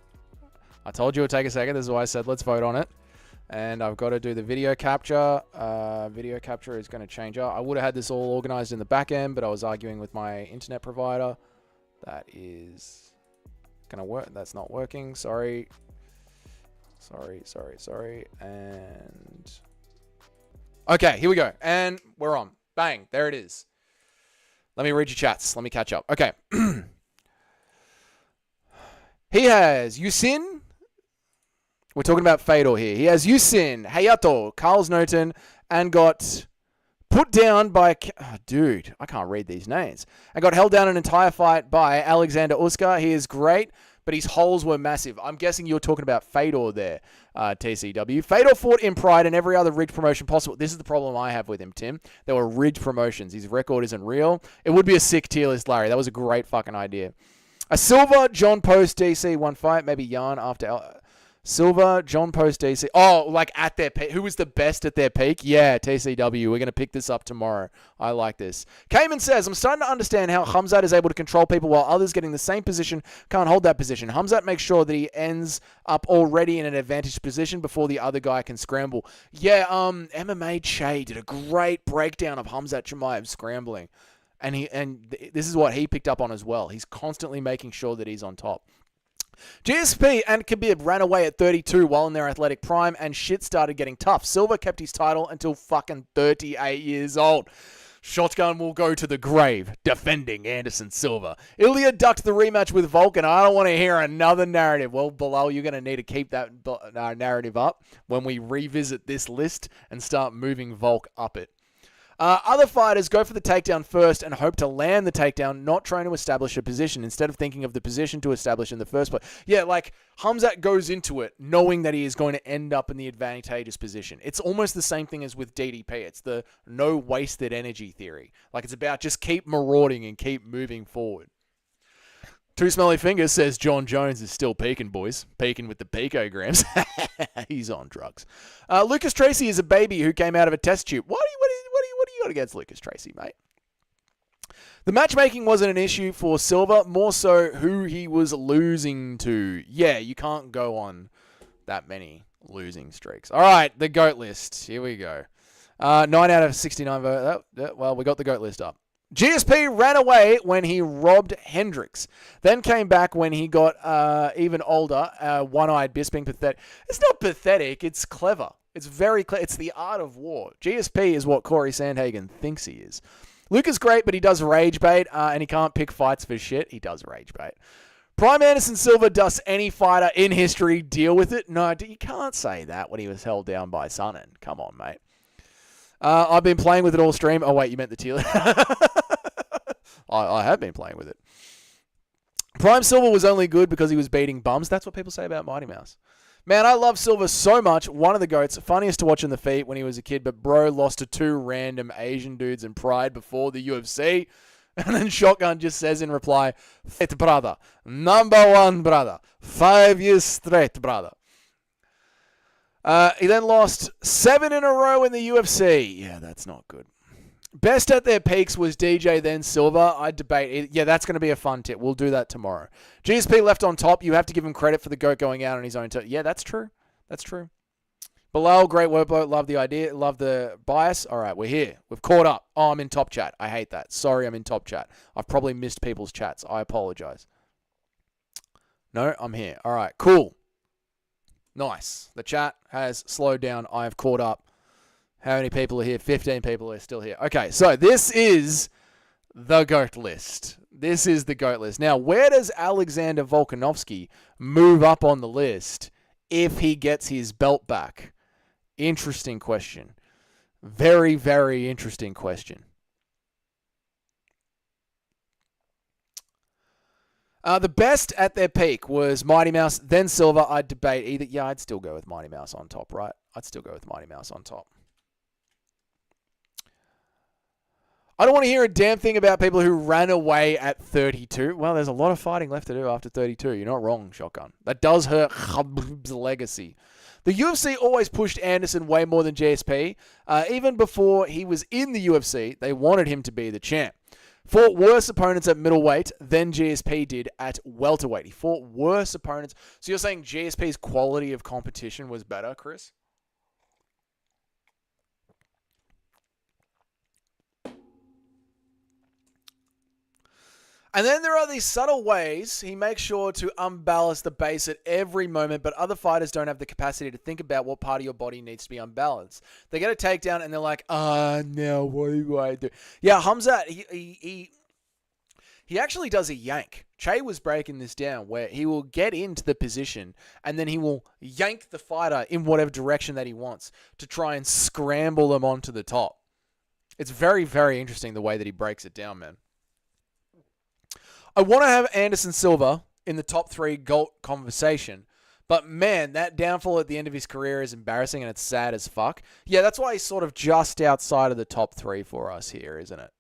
I told you it would take a second. This is why I said let's vote on it. And I've got to do the video capture. Video capture is going to change up. I would have had this all organized in the back end, but I was arguing with my internet provider. That is going to work. That's not working. Sorry. And okay, here we go. And we're on. Bang. There it is. Let me read your chats. Let me catch up. Okay. He has Yusin. We're talking about Fedor here. He has Yusin, Hayato, Carlos Noten, and got put down by... Oh, dude, I can't read these names. And got held down an entire fight by Alexander Usyk. He is great, but his holes were massive. I'm guessing you're talking about Fedor there, TCW. Fedor fought in Pride and every other rigged promotion possible. This is the problem I have with him, Tim. There were rigged promotions. His record isn't real. It would be a sick tier list, Larry. That was a great fucking idea. A Silva, John Post, DC, one fight. Maybe Yarn after... Silva, John Post, DC. Oh, like at their peak. Who was the best at their peak? Yeah, TCW. We're going to pick this up tomorrow. I like this. Cayman says, I'm starting to understand how Khamzat is able to control people while others getting the same position can't hold that position. Khamzat makes sure that he ends up already in an advantaged position before the other guy can scramble. Yeah, MMA Che did a great breakdown of Khamzat Chimaev scrambling. And this is what he picked up on as well. He's constantly making sure that he's on top. GSP and Khabib ran away at 32 while in their athletic prime, and shit started getting tough. Silva kept his title until fucking 38 years old. Shotgun will go to the grave, defending Anderson Silva. Ilya ducked the rematch with Volk, and I don't want to hear another narrative. Well, Bilal, you're going to need to keep that narrative up when we revisit this list and start moving Volk up it. Other fighters go for the takedown first and hope to land the takedown, not trying to establish a position, instead of thinking of the position to establish in the first place. Yeah, like, Khamzat goes into it knowing that he is going to end up in the advantageous position. It's almost the same thing as with DDP. It's the no wasted energy theory. Like, it's about just keep marauding and keep moving forward. Two Smelly Fingers says John Jones is still peaking, boys. Peaking with the picograms. He's on drugs. Lucas Tracy is a baby who came out of a test tube. What do you got against Lucas Tracy, mate? The matchmaking wasn't an issue for Silva, more so who he was losing to. Yeah, you can't go on that many losing streaks. All right, the GOAT list. Here we go. 9 out of 69 votes. Well, we got the GOAT list up. GSP ran away when he robbed Hendricks, then came back when he got even older, one-eyed Bisping pathetic. It's not pathetic, it's clever. It's very clever. It's the art of war. GSP is what Corey Sandhagen thinks he is. Luke is great, but he does rage bait, and he can't pick fights for shit. He does rage bait. Prime Anderson Silva, does any fighter in history deal with it? No, you can't say that when he was held down by Sonnen. Come on, mate. I've been playing with it all stream. Oh, wait, you meant the tier list. I have been playing with it. Prime Silva was only good because he was beating bums. That's what people say about Mighty Mouse. Man, I love Silva so much. One of the GOATs. Funniest to watch in the feet when he was a kid, but bro lost to two random Asian dudes in Pride before the UFC. And then Shotgun just says in reply, "Fit brother. Number one brother. 5 years straight, brother." He then lost 7 in a row in the UFC. Yeah, that's not good. Best at their peaks was DJ, then Silva. I debate it. Yeah, that's going to be a fun tip. We'll do that tomorrow. GSP left on top. You have to give him credit for the GOAT going out on his own. Yeah, that's true. That's true. Bilal, great workload. Love the idea. Love the bias. All right, we're here. We've caught up. Oh, I'm in top chat. I hate that. Sorry, I'm in top chat. I've probably missed people's chats. I apologize. No, I'm here. All right, cool. Nice. The chat has slowed down. I have caught up. How many people are here? 15 people are still here. Okay, so this is the GOAT list. This is the GOAT list. Now, where does Alexander Volkanovski move up on the list if he gets his belt back? Interesting question. Very, very interesting question. The best at their peak was Mighty Mouse, then Silva. I'd debate either. Yeah, I'd still go with Mighty Mouse on top, right? I'd still go with Mighty Mouse on top. I don't want to hear a damn thing about people who ran away at 32. Well, there's a lot of fighting left to do after 32. You're not wrong, Shotgun. That does hurt Khabib's legacy. The UFC always pushed Anderson way more than GSP. Even before he was in the UFC, they wanted him to be the champ. Fought worse opponents at middleweight than GSP did at welterweight. He fought worse opponents. So you're saying GSP's quality of competition was better, Chris? And then there are these subtle ways he makes sure to unbalance the base at every moment, but other fighters don't have the capacity to think about what part of your body needs to be unbalanced. They get a takedown and they're like, now what do I do? Yeah, Khamzat, He actually does a yank. Che was breaking this down where he will get into the position and then he will yank the fighter in whatever direction that he wants to try and scramble them onto the top. It's very, very interesting the way that he breaks it down, man. I want to have Anderson Silva in the top 3 GOAT conversation, but man, that downfall at the end of his career is embarrassing and it's sad as fuck. Yeah, that's why he's sort of just outside of the top 3 for us here, isn't it?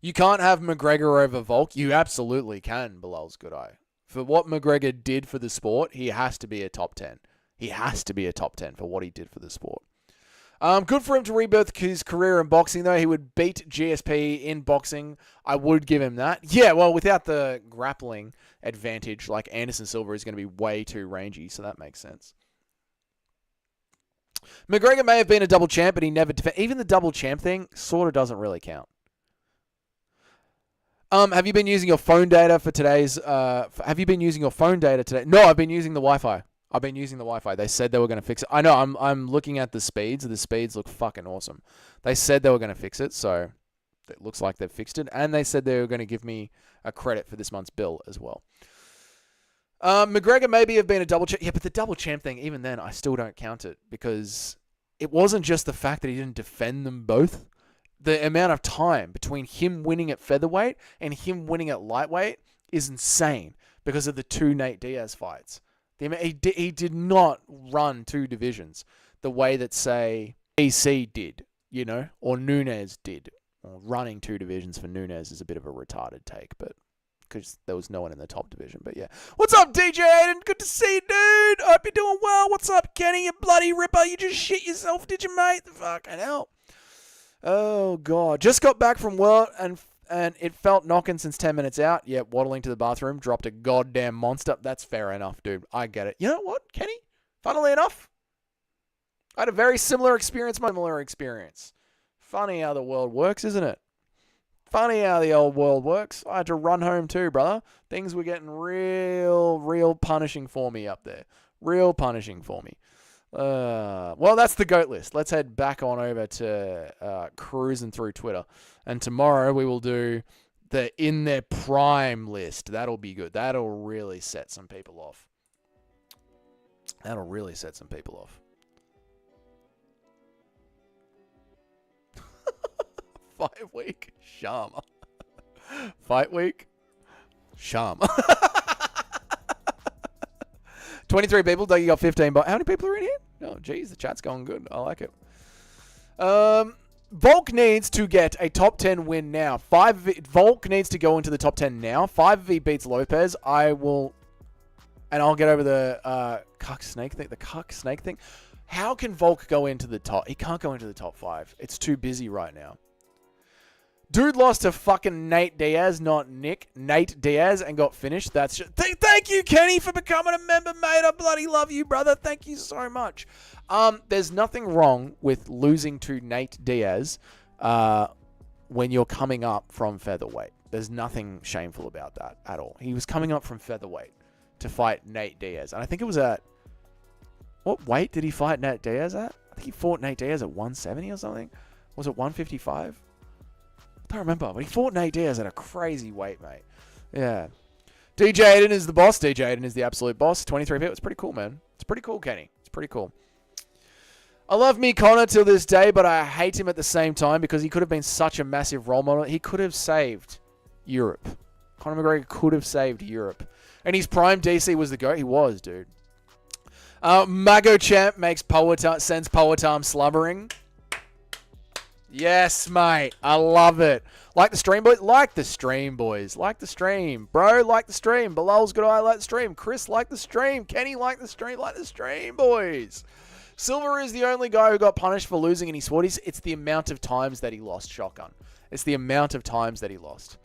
You can't have McGregor over Volk. You absolutely can, Bilal's good eye. For what McGregor did for the sport, he has to be a top 10. He has to be a top 10 for what he did for the sport. Good for him to rebirth his career in boxing, though. He would beat GSP in boxing. I would give him that. Yeah, well, without the grappling advantage, like Anderson Silva is going to be way too rangy, so that makes sense. McGregor may have been a double champ, but he never defended. Even the double champ thing sort of doesn't really count. Have you been using your phone data for today's... have you been using your phone data today? No, I've been using the Wi-Fi. They said they were going to fix it. I know, I'm looking at the speeds. The speeds look fucking awesome. They said they were going to fix it, so it looks like they've fixed it. And they said they were going to give me a credit for this month's bill as well. McGregor maybe have been a double champ. Yeah, but the double champ thing, even then, I still don't count it because it wasn't just the fact that he didn't defend them both. The amount of time between him winning at featherweight and him winning at lightweight is insane because of the 2 Nate Diaz fights. He did not run 2 divisions the way that, say, DC did, you know, or Nunes did. Well, running 2 divisions for Nunes is a bit of a retarded take, but because there was no one in the top division. But yeah. What's up, DJ Aiden? Good to see you, dude. Hope you're doing well. What's up, Kenny, you bloody ripper? You just shit yourself, did you, mate? The fucking hell. Oh, God. Just got back from work and it felt knocking since 10 minutes out. Yeah, waddling to the bathroom, dropped a goddamn monster. That's fair enough, dude. I get it. You know what, Kenny? Funnily enough, I had a very similar experience. Funny how the world works, isn't it? Funny how the old world works. I had to run home too, brother. Things were getting real punishing for me up there. Real punishing for me. Well, that's the GOAT list. Let's head back on over to cruising through Twitter. And tomorrow we will do the in their prime list. That'll be good. That'll really set some people off. 5 week Sharma. Fight week Sharma. 23 people. Doug, you got 15. But how many people are in here? Oh, geez, the chat's going good. I like it. Volk needs to get a top 10 win now. Volk needs to go into the top 10 now. 5 if he beats Lopez. I'll get over the cuck snake thing. How can Volk go into the top? He can't go into the top 5. It's too busy right now. Dude lost to fucking Nate Diaz, not Nick. Nate Diaz, and got finished. That's just... Thank you, Kenny, for becoming a member, mate. I bloody love you, brother. Thank you so much. There's nothing wrong with losing to Nate Diaz when you're coming up from featherweight. There's nothing shameful about that at all. He was coming up from featherweight to fight Nate Diaz. And I think it was at... What weight did he fight Nate Diaz at? I think he fought Nate Diaz at 170 or something. Was it 155? I don't remember, but he fought Nate Diaz at a crazy weight, mate. Yeah. DJ Aiden is the boss. DJ Aiden is the absolute boss. 23 people. It's pretty cool, man. It's pretty cool, Kenny. It's pretty cool. I love me Conor till this day, but I hate him at the same time because he could have been such a massive role model. He could have saved Europe. Conor McGregor could have saved Europe. And his prime DC was the GOAT. He was, dude. Mago Champ sends Poetam slumbering. Yes, mate. I love it. Like the stream, boys? Like the stream, boys. Like the stream. Bro, like the stream. Bilal's good eye, like the stream. Chris, like the stream. Kenny, like the stream. Like the stream, boys. Silver is the only guy who got punished for losing in his 40s. It's the amount of times that he lost, Shotgun. It's the amount of times that he lost.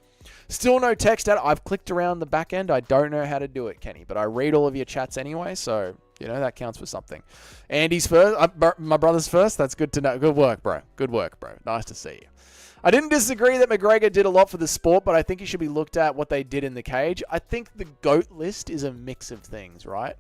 Still no text out. I've clicked around the back end. I don't know how to do it, Kenny, but I read all of your chats anyway, so... You know, that counts for something. Andy's first. My brother's first. That's good to know. Good work, bro. Good work, bro. Nice to see you. I didn't disagree that McGregor did a lot for the sport, but I think he should be looked at what they did in the cage. I think the GOAT list is a mix of things, right?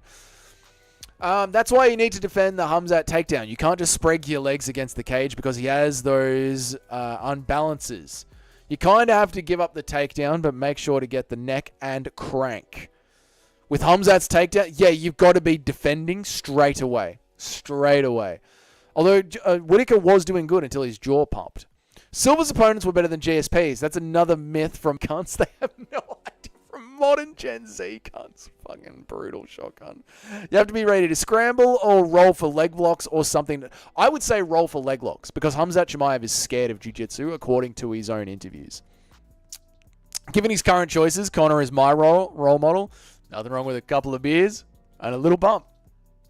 That's why you need to defend the Hamzat takedown. You can't just spread your legs against the cage because he has those unbalances. You kind of have to give up the takedown, but make sure to get the neck and crank. With Khamzat's takedown, yeah, you've got to be defending straight away. Straight away. Although Whittaker was doing good until his jaw popped. Silva's opponents were better than GSP's. That's another myth from cunts. They have no idea. From modern Gen Z cunts. Fucking brutal shotgun. You have to be ready to scramble or roll for leg locks or something. I would say roll for leg locks because Khamzat Chimaev is scared of jiu-jitsu according to his own interviews. Given his current choices, Conor is my role model. Nothing wrong with a couple of beers and a little bump.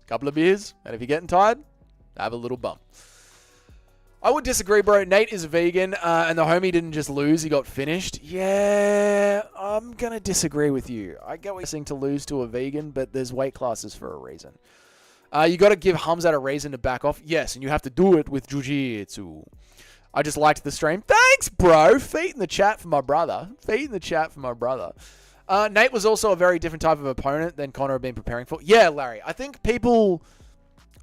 Couple of beers, and if you're getting tired, have a little bump. I would disagree, bro. Nate is a vegan, and the homie didn't just lose, he got finished. Yeah, I'm going to disagree with you. I get what you're saying to lose to a vegan, but there's weight classes for a reason. You got to give Khamzat a reason to back off. Yes, and you have to do it with jiu-jitsu. I just liked the stream. Thanks, bro. Feet in the chat for my brother. Feet in the chat for my brother. Nate was also a very different type of opponent than Conor had been preparing for. Yeah, Larry. I think people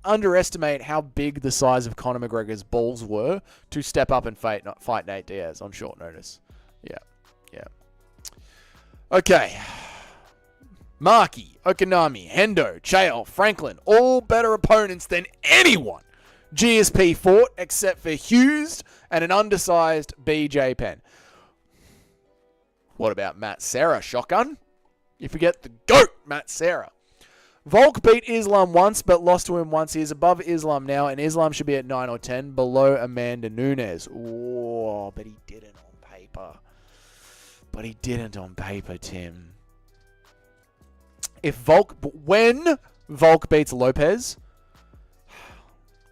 underestimate how big the size of Conor McGregor's balls were to step up and fight Nate Diaz on short notice. Yeah. Okay. Markey, Okanami, Hendo, Chael, Franklin, all better opponents than anyone GSP fought except for Hughes and an undersized BJ Penn. What about Matt Serra, shotgun? You forget the GOAT, Matt Serra. Volk beat Islam once, but lost to him once. He is above Islam now, and Islam should be at 9 or 10, below Amanda Nunes. Oh, but he didn't on paper. Tim. When Volk beats Lopez,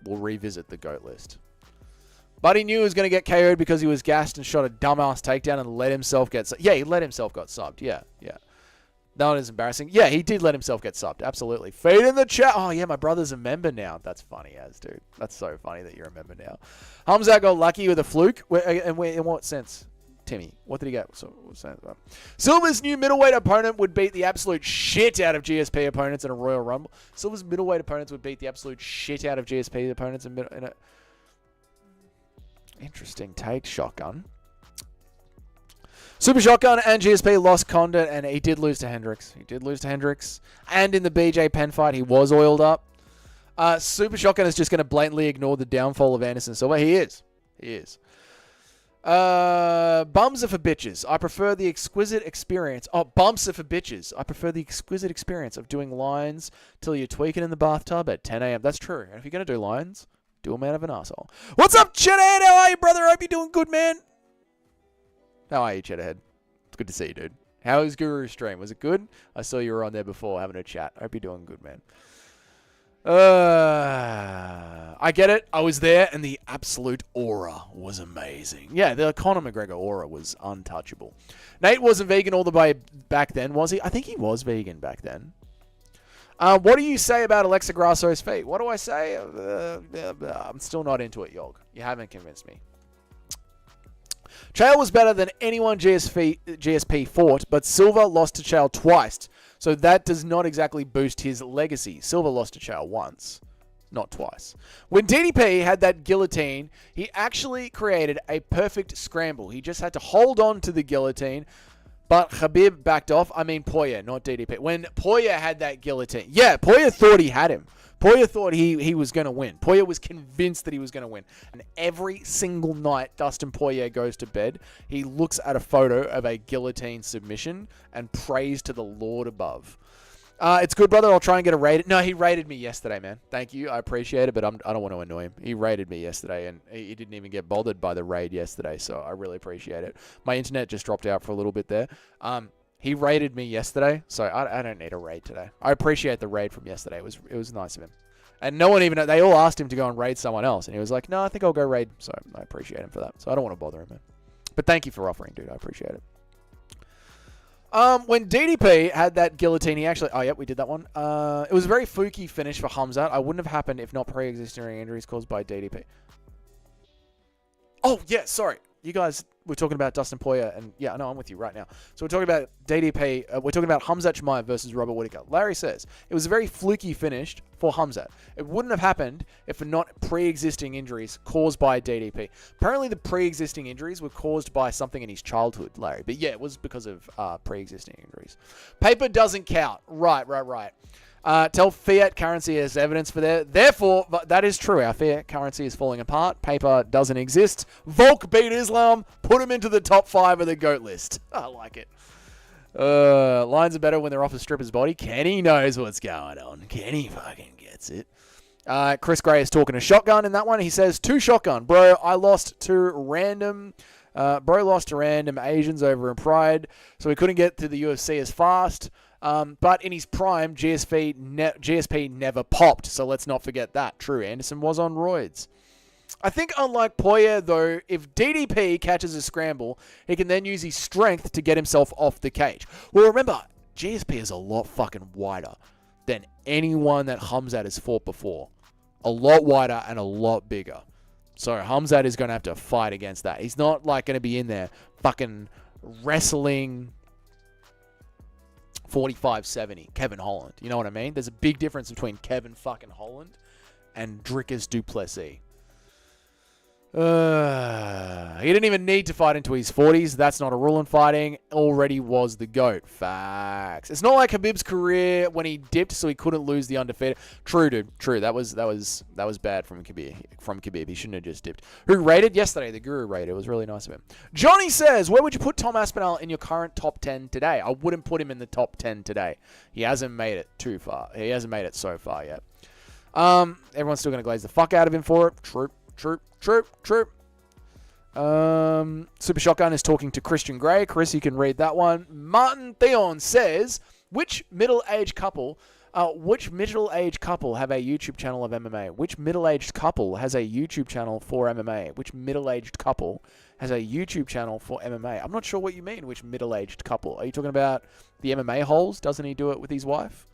we'll revisit the GOAT list. But he knew he was going to get KO'd because he was gassed and shot a dumbass takedown and let himself get... Yeah, he let himself get subbed. Yeah. That one is embarrassing. Yeah, he did let himself get subbed. Absolutely. Feed in the chat. Oh, yeah, my brother's a member now. That's funny as, dude. That's so funny that you're a member now. Khamzat got lucky with a fluke. In what sense, Timmy? What did he get? Silva's new middleweight opponent would beat the absolute shit out of GSP opponents in a Royal Rumble. Silva's middleweight opponents would beat the absolute shit out of GSP opponents in a... Interesting take, shotgun. Super Shotgun and GSP lost Condit, and he did lose to Hendricks. And in the BJ Penn fight, he was oiled up. Super Shotgun is just going to blatantly ignore the downfall of Anderson Silva. He is. Bums are for bitches. I prefer the exquisite experience. Oh, bumps are for bitches. I prefer the exquisite experience of doing lines till you're tweaking in the bathtub at 10 a.m. That's true. And if you're going to do lines, do them out of an asshole. What's up, Cheddar? How are you, brother? Hope you're doing good, man. How are you, Cheddarhead? It's good to see you, dude. How was Guru's stream? Was it good? I saw you were on there before having a chat. I hope you're doing good, man. I get it. I was there, and the absolute aura was amazing. Yeah, the Conor McGregor aura was untouchable. Nate wasn't vegan all the way back then, was he? I think he was vegan back then. What do you say about Alexa Grasso's feet? What do I say? I'm still not into it, Yog. You haven't convinced me. Chael was better than anyone GSP fought, but Silva lost to Chael twice. So that does not exactly boost his legacy. Silva lost to Chael once, not twice. When DDP had that guillotine, he actually created a perfect scramble. He just had to hold on to the guillotine, but Khabib backed off. I mean Poirier, not DDP. When Poirier had that guillotine, yeah, Poirier thought he had him. Poirier thought he was going to win. Poirier was convinced that he was going to win. And every single night Dustin Poirier goes to bed, he looks at a photo of a guillotine submission and prays to the Lord above. It's good, brother. I'll try and get a raid. No, he raided me yesterday, man. Thank you. I appreciate it, but I don't want to annoy him. He raided me yesterday, and he didn't even get bothered by the raid yesterday, so I really appreciate it. My internet just dropped out for a little bit there. He raided me yesterday, so I don't need a raid today. I appreciate the raid from yesterday. It was nice of him. And no one even... They all asked him to go and raid someone else, and he was like, no, I think I'll go raid. So I appreciate him for that. So I don't want to bother him, man. But thank you for offering, dude. I appreciate it. When DDP had that guillotine, he actually... Oh, yep, we did that one. It was a very fluky finish for Khamzat. I wouldn't have happened if not pre-existing injuries caused by DDP. Oh, yeah, sorry. you guys were talking about Dustin Poirier, and yeah, I know I'm with you right now. So we're talking about DDP. We're talking about Khamzat Chimaev versus Robert Whittaker. Larry says it was a very fluky finish for Khamzat. It wouldn't have happened if for not pre-existing injuries caused by DDP. Apparently, the pre-existing injuries were caused by something in his childhood, Larry. But yeah, it was because of pre-existing injuries. Paper doesn't count. Right. Tell fiat currency as evidence for that. Therefore, that is true. Our fiat currency is falling apart. Paper doesn't exist. Volk beat Islam. Put him into the top 5 of the GOAT list. I like it. Lines are better when they're off a stripper's body. Kenny knows what's going on. Kenny fucking gets it. Chris Gray is talking to Shotgun in that one. He says, to Shotgun, bro, lost to random Asians over in Pride, so we couldn't get to the UFC as fast. But in his prime, GSP never popped, so let's not forget that. True, Anderson was on roids. I think unlike Poirier, though, if DDP catches a scramble, he can then use his strength to get himself off the cage. Well, remember, GSP is a lot fucking wider than anyone that Khamzat has fought before. A lot wider and a lot bigger. So Khamzat is going to have to fight against that. He's not like going to be in there fucking wrestling 45-70, Kevin Holland. You know what I mean? There's a big difference between Kevin fucking Holland and Dricus du Plessis. He didn't even need to fight into his 40s. That's not a rule in fighting. Already was the GOAT. Facts. It's not like Khabib's career when he dipped so he couldn't lose the undefeated. True, dude. True. That was bad from Khabib. He shouldn't have just dipped. Who rated? Yesterday, the Guru rated. It was really nice of him. Johnny says, where would you put Tom Aspinall in your current top 10 today? I wouldn't put him in the top 10 today. He hasn't made it too far. He hasn't made it so far yet. Everyone's still going to glaze the fuck out of him for it. True. Super Shotgun is talking to Christian Gray. Chris, you can read that one. Martin Theon says, which middle-aged couple have a YouTube channel of MMA? Which middle-aged couple has a YouTube channel for MMA? Which middle-aged couple has a YouTube channel for MMA? I'm not sure what you mean, which middle-aged couple. Are you talking about the MMA holes? Doesn't he do it with his wife?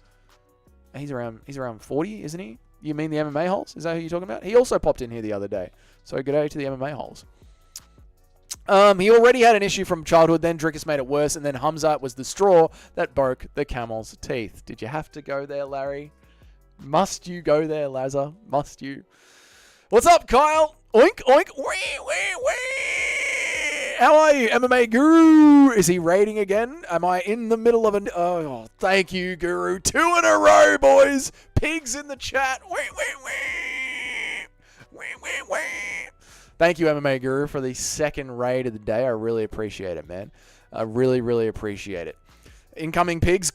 He's around 40, isn't he? You mean the MMA holes? Is that who you're talking about? He also popped in here the other day. So good day to the MMA holes. He already had an issue from childhood, then Dricus made it worse, and then Khamzat was the straw that broke the camel's teeth. Did you have to go there, Larry? Must you go there, Lazar? Must you? What's up, Kyle? Oink, oink, wee, wee, wee. How are you, MMA Guru? Is he raiding again? Am I in the middle of an... Oh, thank you, Guru. 2 in a row, boys. Pigs in the chat. Wee, wee, wee. Wee, wee, wee. Thank you, MMA Guru, for the second raid of the day. I really appreciate it, man. I really, really appreciate it. Incoming pigs,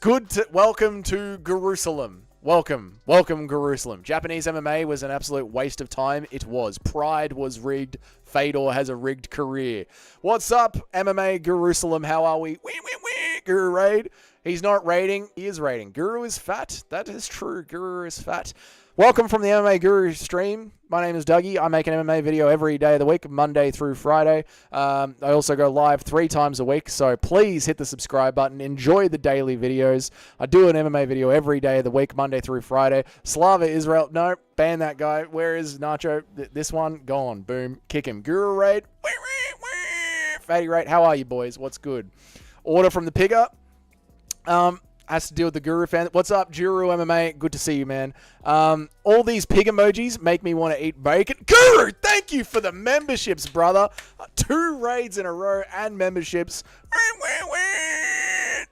welcome to Jerusalem. Welcome, Jerusalem. Japanese MMA was an absolute waste of time. It was. Pride was rigged. Fedor has a rigged career. What's up, MMA Jerusalem? How are we? Wee. Guru raid. He's not raiding. He is raiding. Guru is fat. That is true. Guru is fat. Welcome from the MMA Guru stream. My name is Dougie. I make an MMA video every day of the week, Monday through Friday. I also go live 3 times a week, so please hit the subscribe button. Enjoy the daily videos. I do an MMA video every day of the week, Monday through Friday. Slava Israel. No, ban that guy. Where is Nacho? This one, gone. Boom. Kick him. Guru raid. Fatty rate. How are you, boys? What's good? Order from the pigger. Has to deal with the Guru fan. What's up, Guru MMA? Good to see you, man. All these pig emojis make me want to eat bacon. Guru, thank you for the memberships, brother. 2 raids in a row and memberships.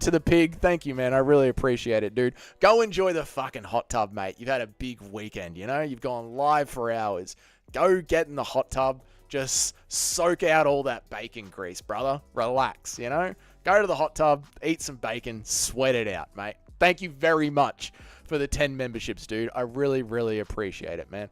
To the pig. Thank you, man. I really appreciate it, dude. Go enjoy the fucking hot tub, mate. You've had a big weekend, you know? You've gone live for hours. Go get in the hot tub. Just soak out all that bacon grease, brother. Relax, you know? Go to the hot tub, eat some bacon, sweat it out, mate. Thank you very much for the 10 memberships, dude. I really, really appreciate it, man.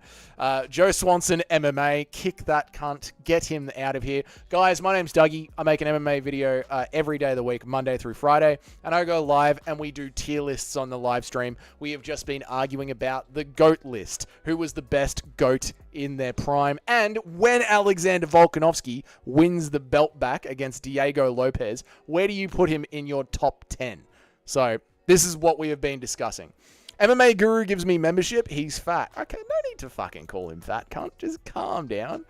Joe Swanson, MMA. Kick that cunt. Get him out of here. Guys, my name's Dougie. I make an MMA video every day of the week, Monday through Friday. And I go live and we do tier lists on the live stream. We have just been arguing about the GOAT list. Who was the best GOAT in their prime? And when Alexander Volkanovski wins the belt back against Diego Lopez, where do you put him in your top 10? So this is what we have been discussing. MMA Guru gives me membership. He's fat. Okay, no need to fucking call him fat, cunt. Just calm down.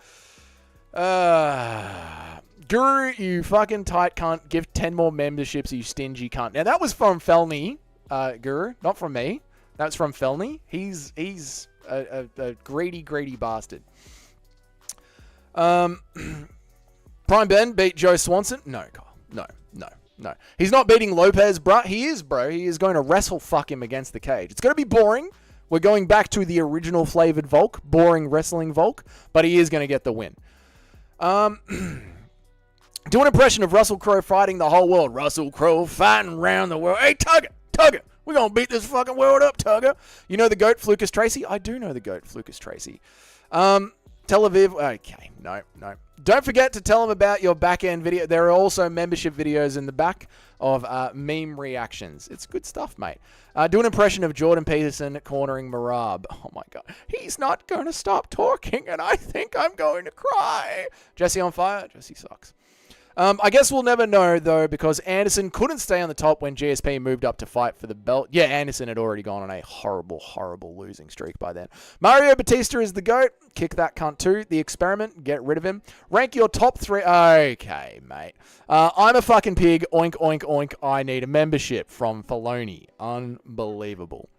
Guru, you fucking tight cunt. Give 10 more memberships, you stingy cunt. Now, that was from Felny, Guru, not from me. That's from Felny. He's a greedy bastard. Prime Ben beat Joe Swanson. No, Kyle. No. He's not beating Lopez, bruh. He is, bro. He is going to wrestle fuck him against the cage. It's going to be boring. We're going back to the original flavored Volk. Boring wrestling Volk. But he is going to get the win. Do an impression of Russell Crowe fighting the whole world. Russell Crowe fighting around the world. Hey, Tugger. We're going to beat this fucking world up, Tugger. You know the GOAT, Flucus Tracy? I do know the GOAT, Flucus Tracy. Tel Aviv. Okay, no. Don't forget to tell them about your back-end video. There are also membership videos in the back of meme reactions. It's good stuff, mate. Do an impression of Jordan Peterson cornering Marab. Oh, my God. He's not going to stop talking, and I think I'm going to cry. Jesse on fire? Jesse sucks. I guess we'll never know, though, because Anderson couldn't stay on the top when GSP moved up to fight for the belt. Yeah, Anderson had already gone on a horrible losing streak by then. Mario Batista is the GOAT. Kick that cunt too. The Experiment. Get rid of him. Rank your top 3. Okay, mate. I'm a fucking pig. Oink, oink, oink. I need a membership from Filoni. Unbelievable.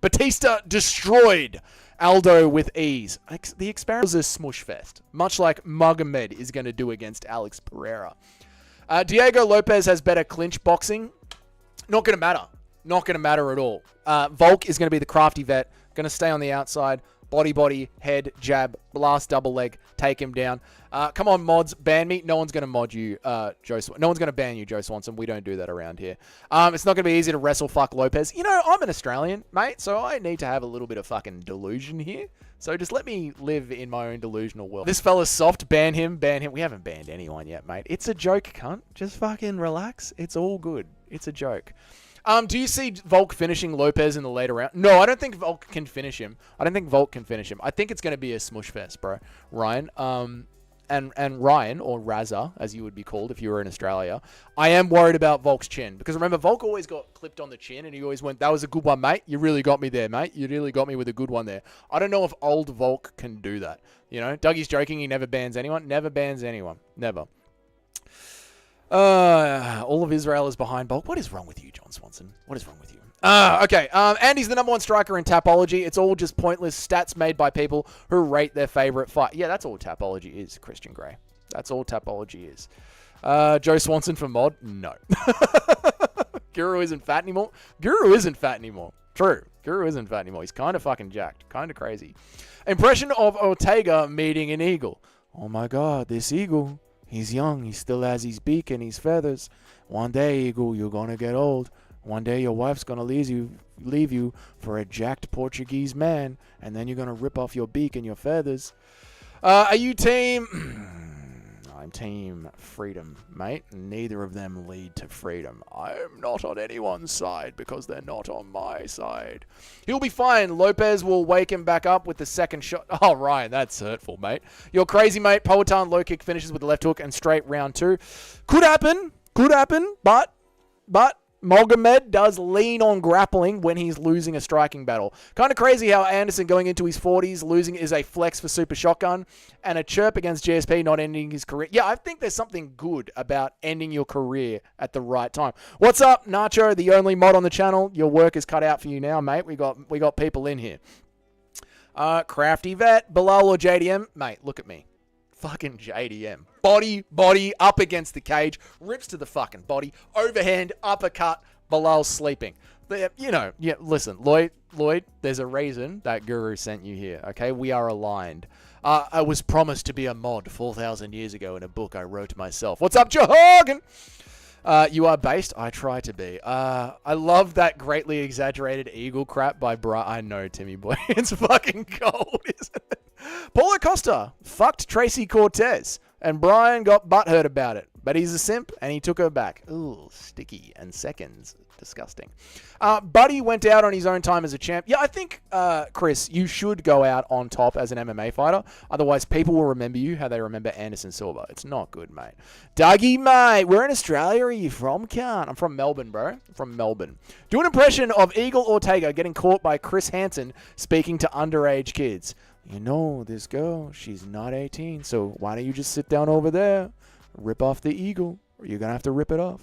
Batista destroyed Aldo with ease. The Experiment was a smush fest, much like Magomed is going to do against Alex Pereira. Diego Lopez has better clinch boxing. Not going to matter. Not going to matter at all. Volk is going to be the crafty vet, going to stay on the outside. Body, head, jab, blast, double leg, take him down. Come on, mods, ban me. No one's going to mod you, Joe Swanson. No one's going to ban you, Joe Swanson. We don't do that around here. It's not going to be easy to wrestle fuck Lopez. You know, I'm an Australian, mate, so I need to have a little bit of fucking delusion here. So just let me live in my own delusional world. This fella's soft. Ban him. We haven't banned anyone yet, mate. It's a joke, cunt. Just fucking relax. It's all good. It's a joke. Do you see Volk finishing Lopez in the later round? No, I don't think Volk can finish him. I think it's going to be a smush fest, bro. Ryan. And Ryan, or Razza, as you would be called if you were in Australia, I am worried about Volk's chin. Because remember, Volk always got clipped on the chin, and he always went, that was a good one, mate. You really got me there, mate. You really got me with a good one there. I don't know if old Volk can do that. You know, Dougie's joking. He never bans anyone. Never bans anyone. Never. All of Israel is behind Volk. What is wrong with you, John Swanson? What is wrong with you? Okay. Andy's the #1 striker in Tapology. It's all just pointless stats made by people who rate their favorite fight. Yeah, that's all Tapology is, Christian Grey. That's all Tapology is. Joe Swanson for mod? No. Guru isn't fat anymore? True. Guru isn't fat anymore. He's kind of fucking jacked. Kind of crazy. Impression of Ortega meeting an eagle. Oh my God, this eagle. He's young. He still has his beak and his feathers. One day, eagle, you're going to get old. One day, your wife's going to leave you for a jacked Portuguese man. And then you're going to rip off your beak and your feathers. Are you team... I'm team freedom, mate. Neither of them lead to freedom. I'm not on anyone's side because they're not on my side. He'll be fine. Lopez will wake him back up with the second shot. Oh, Ryan, that's hurtful, mate. You're crazy, mate. Powhatan low kick finishes with the left hook and straight round 2. Could happen, but Magomed does lean on grappling when he's losing a striking battle. Kind of crazy how Anderson going into his 40s losing is a flex for Super Shotgun and a chirp against GSP not ending his career. Yeah, I think there's something good about ending your career at the right time. What's up, Nacho, the only mod on the channel? Your work is cut out for you now, mate. We got people in here. Crafty Vet, Bilal or JDM? Mate, look at me. Fucking JDM. Body up against the cage, rips to the fucking body, overhand, uppercut, Bilal's sleeping. Listen, Lloyd, there's a reason that Guru sent you here, okay? We are aligned. I was promised to be a mod 4,000 years ago in a book I wrote myself. What's up, Jehogan? You are based? I try to be. I love that greatly exaggerated eagle crap by I know, Timmy boy. It's fucking cold, isn't it? Paulo Costa fucked Tracy Cortez, and Brian got butthurt about it. But he's a simp, and he took her back. Ooh, sticky. And seconds. Disgusting. Buddy went out on his own time as a champ. Yeah, I think, Chris, you should go out on top as an MMA fighter. Otherwise, people will remember you how they remember Anderson Silva. It's not good, mate. Dougie, mate, where in Australia are you from, cunt? I'm from Melbourne, bro. I'm from Melbourne. Do an impression of Eagle Ortega getting caught by Chris Hansen speaking to underage kids. You know, this girl, she's not 18, so why don't you just sit down over there, rip off the eagle, or you're going to have to rip it off.